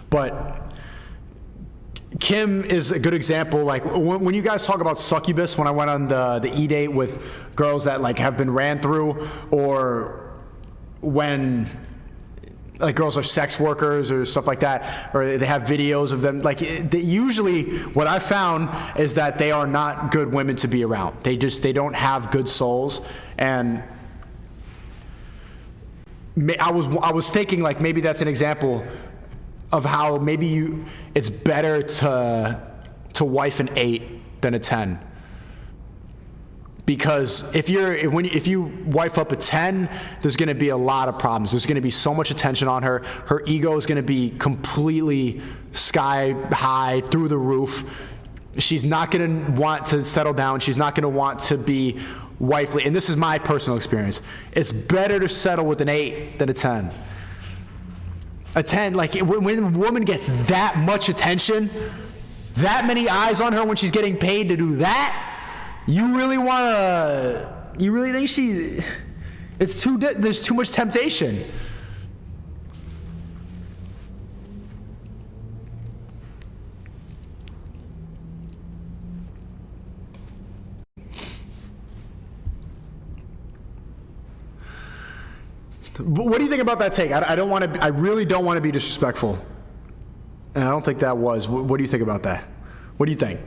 A: but Kim is a good example. Like when you guys talk about succubus, when I went on the E-date with girls that like have been ran through, or when like girls are sex workers or stuff like that, or they have videos of them, like usually what I found is that they are not good women to be around. They don't have good souls. And I was thinking like maybe that's an example of how maybe it's better to wife an 8 than a 10, because if you wife up a 10, there's going to be a lot of problems. There's going to be so much attention on her. Her ego is going to be completely sky high, through the roof. She's not going to want to settle down. She's not going to want to be wifely, and this is my personal experience. It's better to settle with an 8 than a 10. A 10, like when a woman gets that much attention, that many eyes on her when she's getting paid to do that, you really think there's too much temptation. What do you think about that take? I really don't want to be disrespectful, and I don't think that was. What do you think about that? What do you think?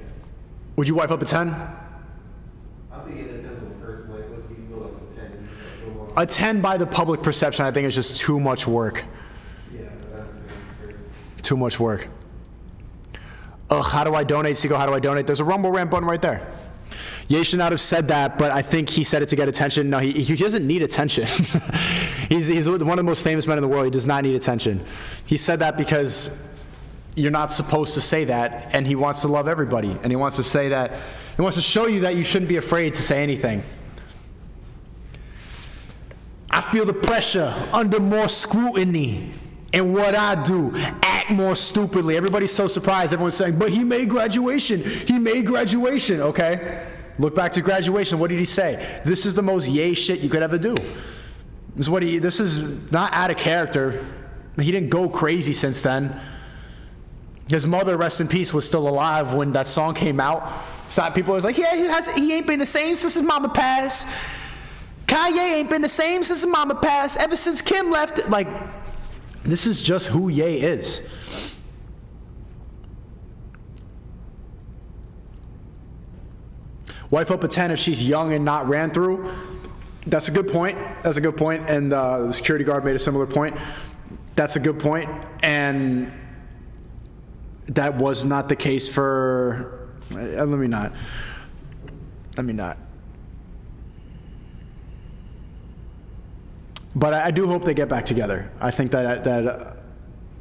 A: Would you wife up a 10?
C: I think it depends on the person. Like, what do you feel like a 10? You feel like
A: A 10 by the public perception, I think, is just too much work.
C: yeah, that's crazy.
A: Too much work. Ugh, how do I donate, SNEAKO? How do I donate? There's a Rumble Rant button right there. Ye should not have said that, but I think he said it to get attention. No, he doesn't need attention. he's one of the most famous men in the world. He does not need attention. He said that because you're not supposed to say that, and he wants to love everybody, and he wants to say that, he wants to show you that you shouldn't be afraid to say anything. I feel the pressure under more scrutiny. And what I do, act more stupidly. Everybody's so surprised. Everyone's saying, but he made graduation. He made graduation. Okay. Look back to graduation. What did he say? This is the most yay shit you could ever do. This is not out of character. He didn't go crazy since then. His mother, rest in peace, was still alive when that song came out. So people was like, yeah, he ain't been the same since his mama passed. Kanye ain't been the same since his mama passed. Ever since Kim left. Like, this is just who Ye is. Wife up a 10 if she's young and not ran through. That's a good point. That's a good point. And the security guard made a similar point. That's a good point. And that was not the case for, let me not. But I do hope they get back together. I think that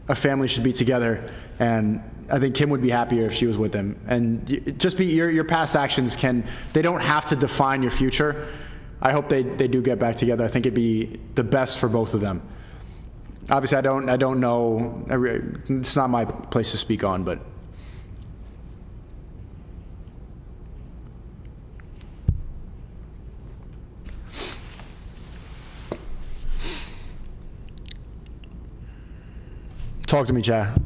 A: a family should be together, and I think Kim would be happier if she was with him. And just be your past actions they don't have to define your future. I hope they do get back together. I think it'd be the best for both of them. Obviously, I don't know. It's not my place to speak on, but. Talk to me, Chad.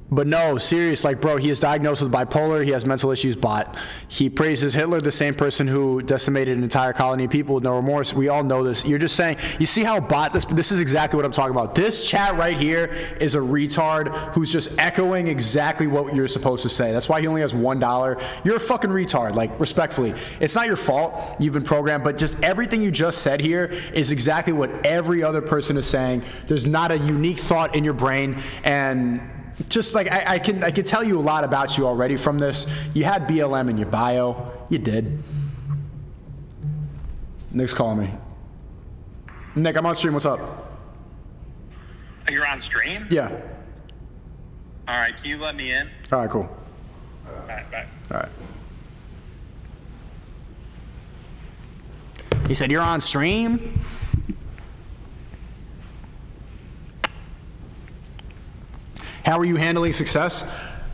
A: But no, serious, like, bro, he is diagnosed with bipolar. He has mental issues, but he praises Hitler, the same person who decimated an entire colony of people with no remorse. We all know this. You're just saying, you see how this is exactly what I'm talking about. This chat right here is a retard who's just echoing exactly what you're supposed to say. That's why he only has $1. You're a fucking retard, like, respectfully. It's not your fault. You've been programmed, but just everything you just said here is exactly what every other person is saying. There's not a unique thought in your brain, and just like I can tell you a lot about you already from this. You had BLM in your bio. You did. Nick's calling me. Nick, I'm on stream. What's up?
D: You're on stream?
A: Yeah.
D: All right. Can you let me in?
A: All right, cool.
D: All right. Bye.
A: All right. He said, you're on stream? How are you handling success?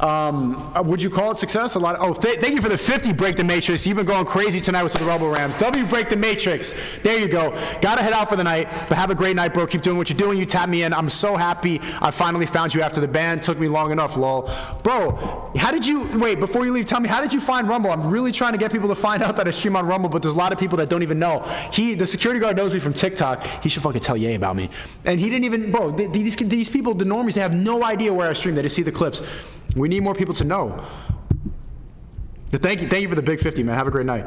A: Would you call it success? Thank you for the 50, Break the Matrix. You've been going crazy tonight with the Rebel Rams. W, Break the Matrix. There you go. Gotta head out for the night, but have a great night, bro. Keep doing what you're doing. You tapped me in. I'm so happy I finally found you after the ban. Took me long enough, lol. Bro, wait, before you leave, tell me, how did you find Rumble? I'm really trying to get people to find out that I stream on Rumble, but there's a lot of people that don't even know. The security guard knows me from TikTok. He should fucking tell Ye about me. And he didn't even, bro, these people, the normies, they have no idea where I stream. They just see the clips. We need more people to know. But thank you for the big 50, man. Have a great night.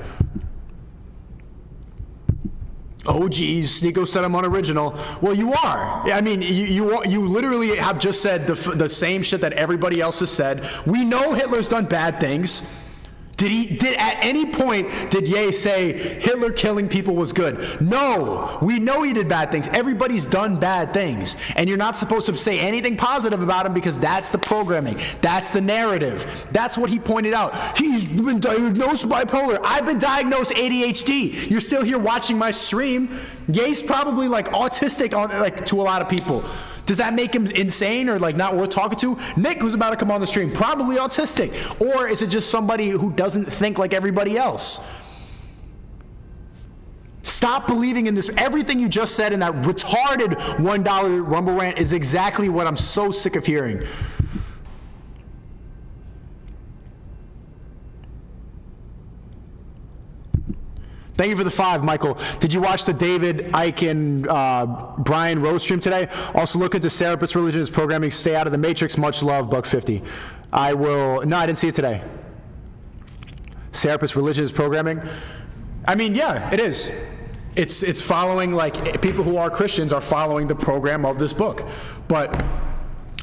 A: Oh, geez, SNEAKO said I'm unoriginal. Well, you are. I mean, you literally have just said the same shit that everybody else has said. We know Hitler's done bad things. Did at any point did Ye say Hitler killing people was good? No, we know he did bad things. Everybody's done bad things, and you're not supposed to say anything positive about him because that's the programming, that's the narrative. That's what he pointed out. He's been diagnosed bipolar. I've been diagnosed ADHD. You're still here watching my stream. Ye's probably like autistic to a lot of people. Does that make him insane or like not worth talking to? Nick, who's about to come on the stream, probably autistic. Or is it just somebody who doesn't think like everybody else? Stop believing in this. Everything you just said in that retarded $1 Rumble rant is exactly what I'm so sick of hearing. Thank you for the 5, Michael. Did you watch the David, Ike, and Brian Rose stream today? Also look into Sarah Religion is programming. Stay out of the Matrix. Much love, Buck50. I will. No, I didn't see it today. Serapis Religious Programming. I mean, yeah, it is. It's following, like, people who are Christians are following the program of this book. But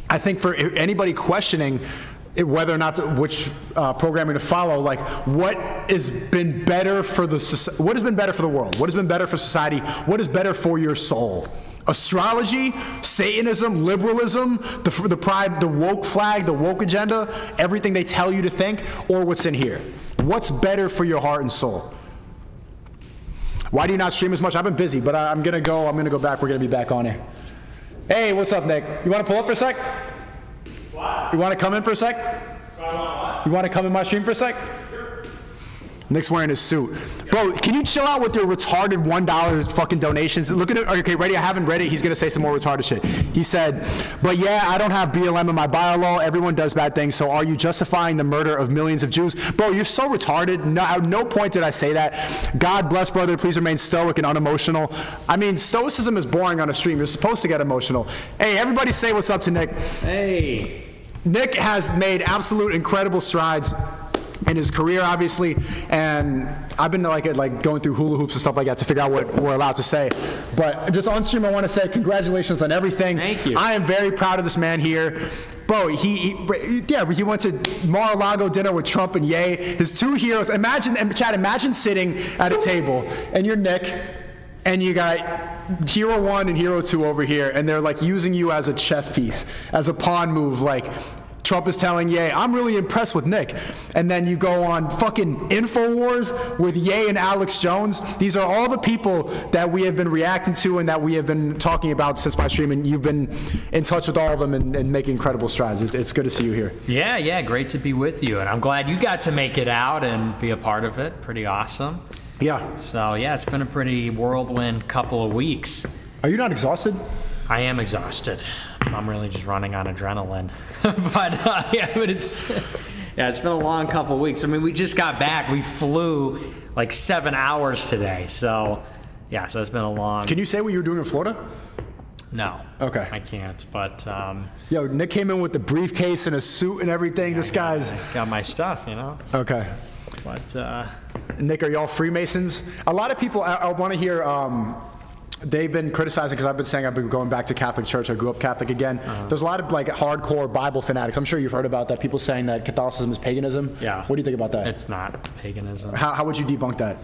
A: I think for anybody questioning whether or not which programming to follow, like, what has been better for the world? What has been better for society? What is better for your soul? Astrology, Satanism, liberalism, the pride, the woke flag, the woke agenda, everything they tell you to think, or what's in here? What's better for your heart and soul? Why do you not stream as much? I've been busy, but I'm gonna go back. We're gonna be back on here. Hey, what's up, Nick? You wanna pull up for a sec? What? You wanna come in for a sec? You wanna come in my stream for a sec? Nick's wearing his suit. Bro, can you chill out with your retarded $1 fucking donations? Look at it. Okay, ready? I haven't read it. He's going to say some more retarded shit. He said, but yeah, I don't have BLM in my bio law. Everyone does bad things. So are you justifying the murder of millions of Jews? Bro, you're so retarded. No, at no point did I say that. God bless, brother. Please remain stoic and unemotional. I mean, stoicism is boring on a stream. You're supposed to get emotional. Hey, everybody say what's up to Nick.
E: Hey.
A: Nick has made absolute incredible strides in his career, obviously, and I've been like going through hula hoops and stuff like that to figure out what we're allowed to say. But just on stream, I want to say congratulations on everything.
E: Thank you.
A: I am very proud of this man here. Bro, he went to Mar-a-Lago dinner with Trump and Ye, his two heroes. Imagine sitting at a table and you're Nick, and you got Hero 1 and Hero 2 over here, and they're like using you as a chess piece, as a pawn move, like Trump is telling Ye, I'm really impressed with Nick. And then you go on fucking InfoWars with Ye and Alex Jones. These are all the people that we have been reacting to and that we have been talking about since my stream, and you've been in touch with all of them and making incredible strides. It's good to see you here.
E: Yeah, great to be with you. And I'm glad you got to make it out and be a part of it. Pretty awesome.
A: Yeah.
E: So, yeah, it's been a pretty whirlwind couple of weeks.
A: Are you not exhausted?
E: I am exhausted. I'm really just running on adrenaline. but it's been a long couple of weeks. I mean, we just got back. We flew like 7 hours today. So it's been a long.
A: Can you say what you were doing in Florida?
E: No.
A: Okay.
E: I can't, but.
A: Yo, Nick came in with the briefcase and a suit and everything. This guy's.
E: Got my stuff, you know?
A: Okay.
E: But.
A: Nick, are y'all Freemasons? A lot of people, I want to hear. They've been criticizing, because I've been saying I've been going back to Catholic Church. I grew up Catholic again. There's a lot of like hardcore Bible fanatics. I'm sure you've heard about that. People saying that Catholicism is paganism.
E: Yeah.
A: What do you think about that?
E: It's not paganism.
A: How would you debunk that?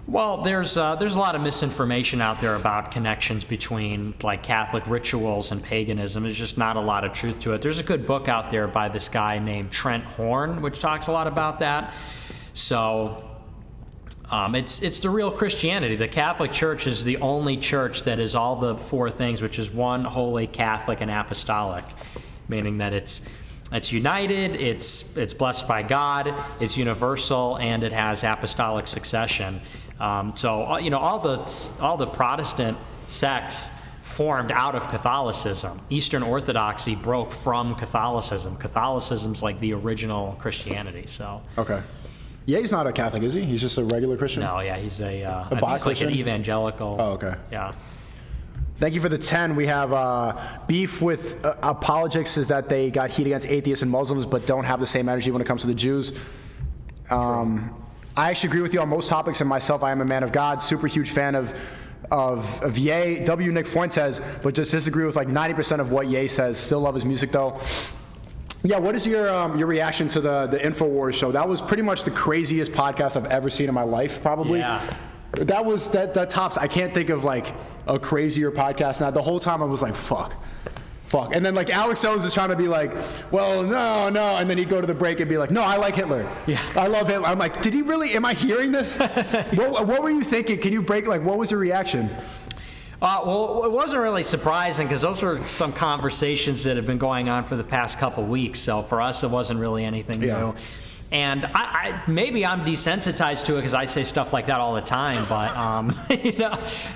E: Well, there's a lot of misinformation out there about connections between like Catholic rituals and paganism. There's just not a lot of truth to it. There's a good book out there by this guy named Trent Horn, which talks a lot about that. So. It's the real Christianity. The Catholic Church is the only church that is all the four things, which is one, holy, Catholic, and apostolic, meaning that it's united, it's blessed by God, it's universal, and it has apostolic succession. So all the Protestant sects formed out of Catholicism. Eastern Orthodoxy broke from Catholicism. Catholicism's like the original Christianity. So.
A: Okay. Yeah, he's not a Catholic, is he? He's just a regular Christian?
E: No, yeah, he's I think he's like
A: Christian?
E: an evangelical.
A: Oh, okay.
E: Yeah.
A: Thank you for the 10. We have beef with apologetics is that they got heat against atheists and Muslims, but don't have the same energy when it comes to the Jews. I actually agree with you on most topics, and myself, I am a man of God, super huge fan of Ye, Nick Fuentes, but just disagree with like 90% of what Ye says. Still love his music though. Yeah, what is your reaction to the InfoWars show? That was pretty much the craziest podcast I've ever seen in my life, probably.
E: Yeah.
A: That tops. I can't think of like a crazier podcast now. The whole time I was like, fuck. And then like Alex Jones is trying to be like, well, no, and then he'd go to the break and be like, no, I like Hitler.
E: Yeah.
A: I love Hitler. I'm like, did he really? Am I hearing this? What were you thinking? Can you break? Like, what was your reaction?
E: Well, it wasn't really surprising because those were some conversations that have been going on for the past couple weeks. So for us, it wasn't really anything new. And I maybe I'm desensitized to it because I say stuff like that all the time. But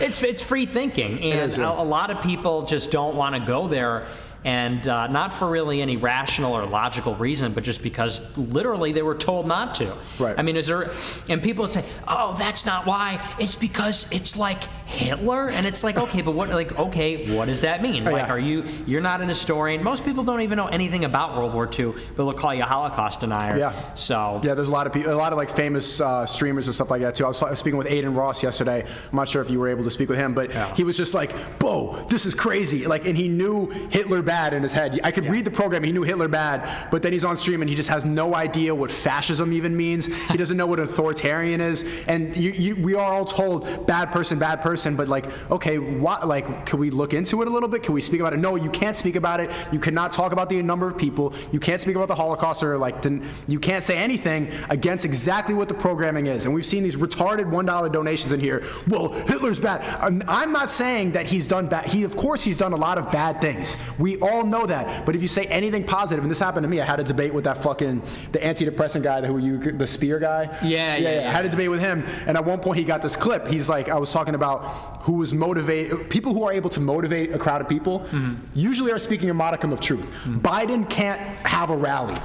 E: it's free thinking, and a lot of people just don't want to go there and not for really any rational or logical reason, but just because literally they were told not to.
A: Right.
E: I mean, and people would say, oh, that's not why. It's because it's like Hitler, and it's like, okay, but what does that mean? Like,
A: yeah.
E: You're not an historian. Most people don't even know anything about World War II, but they'll call you a Holocaust denier.
A: Yeah.
E: So.
A: Yeah, there's a lot of people, a lot of like famous streamers and stuff like that too. I was speaking with Aiden Ross yesterday. I'm not sure if you were able to speak with him, but he was just like, "Bo, this is crazy!" Like, and he knew Hitler bad in his head. I could read the program. He knew Hitler bad, but then he's on stream and he just has no idea what fascism even means. He doesn't know what an authoritarian is. And we are all told bad person, but like, okay, what? Like, can we look into it a little bit? Can we speak about it? No, you can't speak about it. You cannot talk about the number of people. You can't speak about the Holocaust, or like, you can't say anything against exactly what the programming is. And we've seen these retarded $1 donations in here. Well, Hitler's bad. I'm not saying that he's done bad. Of course he's done a lot of bad things. We all know that. But if you say anything positive, and this happened to me, I had a debate with that the antidepressant guy, the spear guy.
E: Yeah.
A: I had a debate with him, and at one point he got this clip. He's like, I was talking about who was motivated, people who are able to motivate a crowd of people, usually are speaking a modicum of truth. Biden can't have a rally.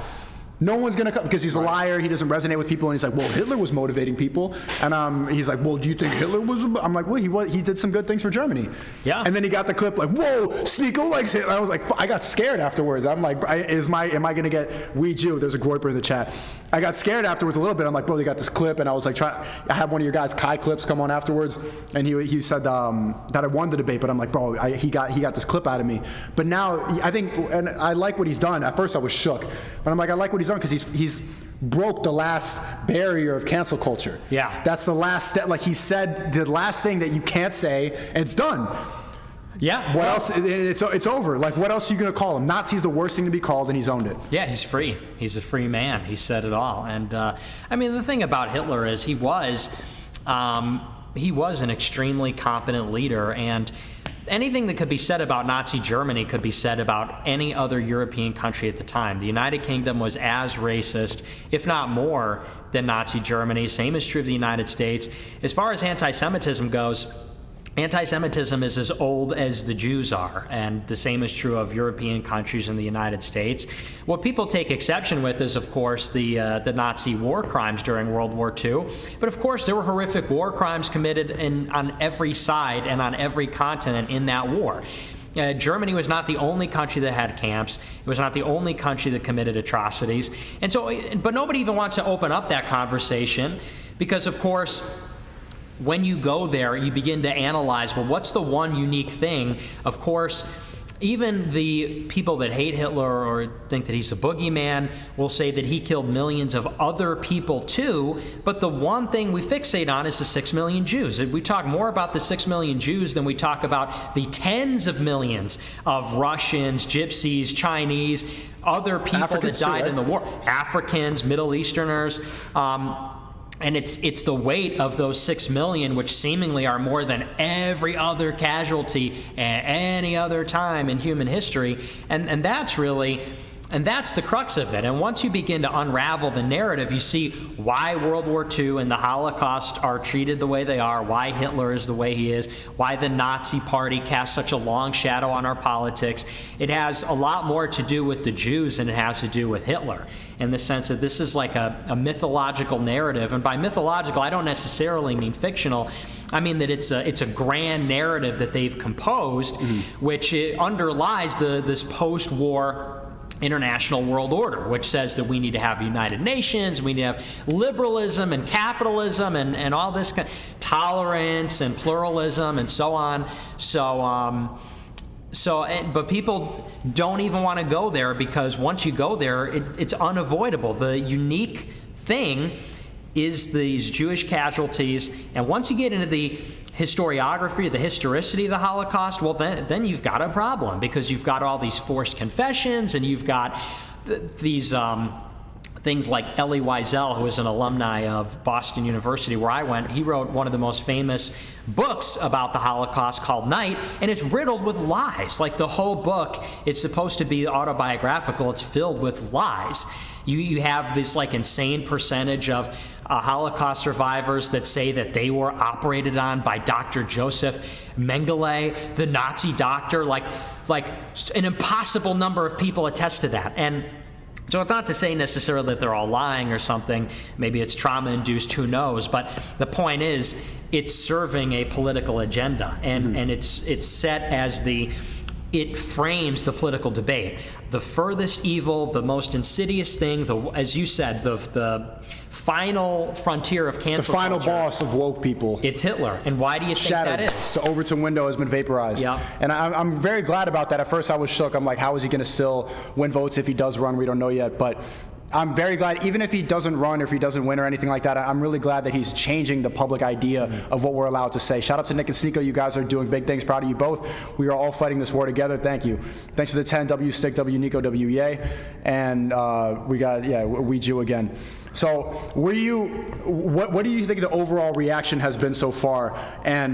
A: No one's going to come because he's a liar. He doesn't resonate with people. And he's like, well, Hitler was motivating people. And he's like, well, do you think Hitler was? I'm like, well, he did some good things for Germany.
E: Yeah.
A: And then he got the clip like, whoa, SNEAKO likes Hitler. I was like, I got scared afterwards. I'm like, am I going to get we Jew? There's a Groiper in the chat. I got scared afterwards a little bit. I'm like, bro, they got this clip. And I was like, I had one of your guys, Kai Clips, come on afterwards. And he said that I won the debate. But I'm like, bro, he got this clip out of me. But now I think, and I like what he's done. At first I was shook. But I'm like, I like what he's done because he's broke the last barrier of cancel culture.
E: Yeah.
A: That's the last step. Like, he said the last thing that you can't say, and it's done.
E: Yeah.
A: What else? It's over. Like, what else are you going to call him? Nazi's the worst thing to be called, and he's owned it.
E: Yeah, he's free. He's a free man. He said it all. And, I mean, the thing about Hitler is he was an extremely competent leader, and anything that could be said about Nazi Germany could be said about any other European country at the time. The United Kingdom was as racist, if not more, than Nazi Germany. Same is true of the United States. As far as anti-Semitism goes, anti-Semitism is as old as the Jews are, and the same is true of European countries and the United States. What people take exception with is, of course, the Nazi war crimes during World War II. But of course, there were horrific war crimes committed on every side and on every continent in that war. Germany was not the only country that had camps. It was not the only country that committed atrocities. And so, but nobody even wants to open up that conversation because, of course, when you go there, you begin to analyze, well, what's the one unique thing? Of course, even the people that hate Hitler or think that he's a boogeyman will say that he killed millions of other people too, but the one thing we fixate on is the 6 million Jews. We talk more about the 6 million Jews than we talk about the tens of millions of Russians, Gypsies, Chinese, other people
A: Africans
E: that died
A: too, right?
E: in the war, Africans, Middle Easterners. And it's the weight of those 6 million, which seemingly are more than every other casualty at any other time in human history. And that's really, and that's the crux of it. And once you begin to unravel the narrative, you see why World War II and the Holocaust are treated the way they are, why Hitler is the way he is, why the Nazi Party casts such a long shadow on our politics. It has a lot more to do with the Jews than it has to do with Hitler, in the sense that this is like a mythological narrative. And by mythological, I don't necessarily mean fictional. I mean that it's a grand narrative that they've composed, which underlies this post-war international world order, which says that we need to have United Nations, we need to have liberalism and capitalism and all this kind of tolerance and pluralism and so on. But people don't even want to go there because once you go there, it's unavoidable. The unique thing is these Jewish casualties, and once you get into the historiography, the historicity of the Holocaust, well, then you've got a problem because you've got all these forced confessions, and you've got these things like Elie Wiesel, who is an alumni of Boston University, where I went. He wrote one of the most famous books about the Holocaust called Night, and it's riddled with lies. Like, the whole book, it's supposed to be autobiographical. It's filled with lies. You have this like insane percentage of Holocaust survivors that say that they were operated on by Dr. Joseph Mengele, the Nazi doctor. Like an impossible number of people attest to that. And so it's not to say necessarily that they're all lying or something. Maybe it's trauma-induced, who knows? But the point is, it's serving a political agenda, and it's set as it frames the political debate. The furthest evil, the most insidious thing, as you said, the final frontier of cancel culture.
A: The final boss of woke people.
E: It's Hitler. And why do you think that is?
A: The Overton window has been vaporized.
E: Yeah.
A: And I'm very glad about that. At first I was shook. I'm like, how is he going to still win votes if he does run? We don't know yet. But I'm very glad, even if he doesn't run or if he doesn't win or anything like that, I'm really glad that he's changing the public idea of what we're allowed to say. Shout out to Nick and SNEAKO. You guys are doing big things. Proud of you both. We are all fighting this war together. Thank you. Thanks for the 10. W Stick, W Nico, W Yay. And we Jew again. So what do you think the overall reaction has been so far? And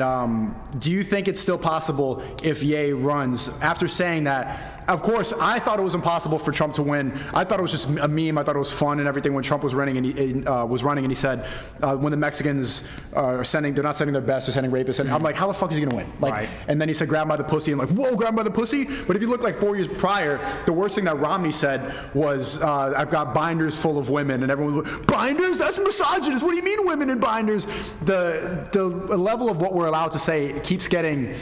A: do you think it's still possible if Ye runs? After saying that, of course, I thought it was impossible for Trump to win. I thought it was just a meme. I thought it was fun and everything when Trump was running and he said when the Mexicans are they're not sending their best, they're sending rapists. And I'm like, how the fuck is he gonna win? Like, right. And then he said, grab by the pussy. I'm like, whoa, grab by the pussy? But if you look like 4 years prior, the worst thing that Romney said was, I've got binders full of women, and everyone was, binders? That's misogynist. What do you mean women in binders? The level of what we're allowed to say keeps getting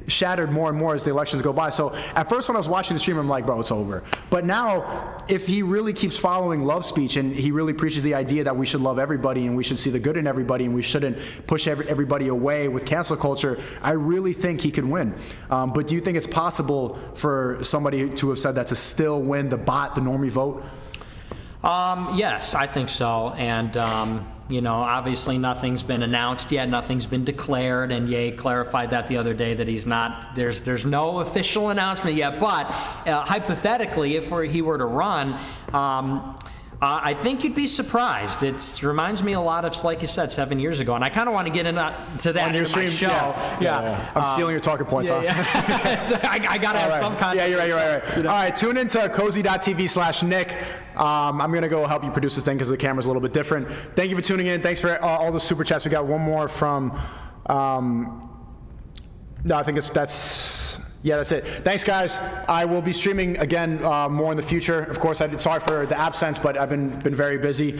A: shattered more and more as the elections go by. So at first when I was watching the stream, I'm like, bro, it's over. But now, if he really keeps following love speech and he really preaches the idea that we should love everybody and we should see the good in everybody and we shouldn't push everybody away with cancel culture, I really think he could win. But do you think it's possible for somebody to have said that to still win the normie vote?
E: Yes, I think so. And, obviously nothing's been announced yet, nothing's been declared, and Ye clarified that the other day that he's not, there's no official announcement yet, but hypothetically, if he were to run, I think you'd be surprised. It reminds me a lot of, like you said, 7 years ago, and I kind of want to get into that in my show.
A: Yeah. I'm stealing your talking points, huh?
E: Yeah. I got to have some kind of...
A: Yeah, you're right. All right, tune into cozy.tv/Nick. I'm going to go help you produce this thing because the camera's a little bit different. Thank you for tuning in. Thanks for all the super chats. We got one more from... no, I think that's it. Thanks, guys. I will be streaming again more in the future. Of course, sorry for the absence, but I've been very busy.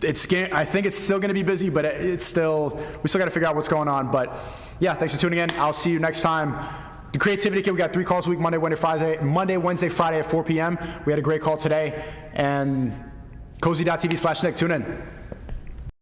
A: I think it's still going to be busy, but we still got to figure out what's going on. But yeah, thanks for tuning in. I'll see you next time. The Creativity Kit, we got 3 calls a week, Monday, Wednesday, Friday at 4 p.m. We had a great call today. And cozy.tv/Nick. Tune in.